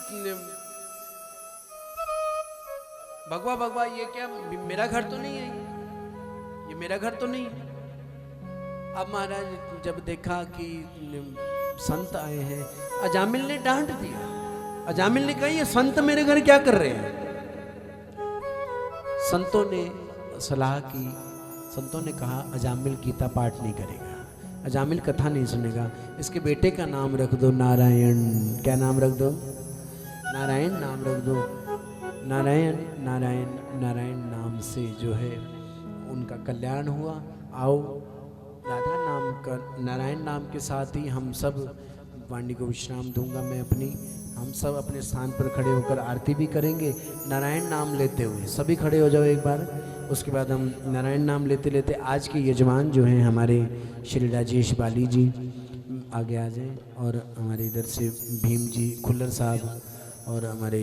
भगवा भगवा ये क्या मेरा घर तो नहीं है, ये मेरा घर तो नहीं है। अब महाराज जब देखा कि संत आए हैं, अजामिल ने डांट दिया। अजामिल ने कहा ये संत मेरे घर क्या कर रहे हैं। संतों ने सलाह की, संतों ने कहा अजामिल गीता पाठ नहीं करेगा, अजामिल कथा नहीं सुनेगा, इसके बेटे का नाम रख दो नारायण। क्या नाम रख दो? नारायण नाम रख दो। नारायण नारायण नारायण नाम से जो है उनका कल्याण हुआ। आओ राधा नाम का, नारायण नाम के साथ ही हम सब, वाणी को विश्राम दूंगा मैं अपनी, हम सब अपने स्थान पर खड़े होकर आरती भी करेंगे नारायण नाम लेते हुए। सभी खड़े हो जाओ एक बार। उसके बाद हम नारायण नाम लेते लेते आज के यजमान जो हैं हमारे श्री राजेश बाली जी आगे आ जाएं, और हमारे इधर से भीम जी खुल्लर साहब, और हमारे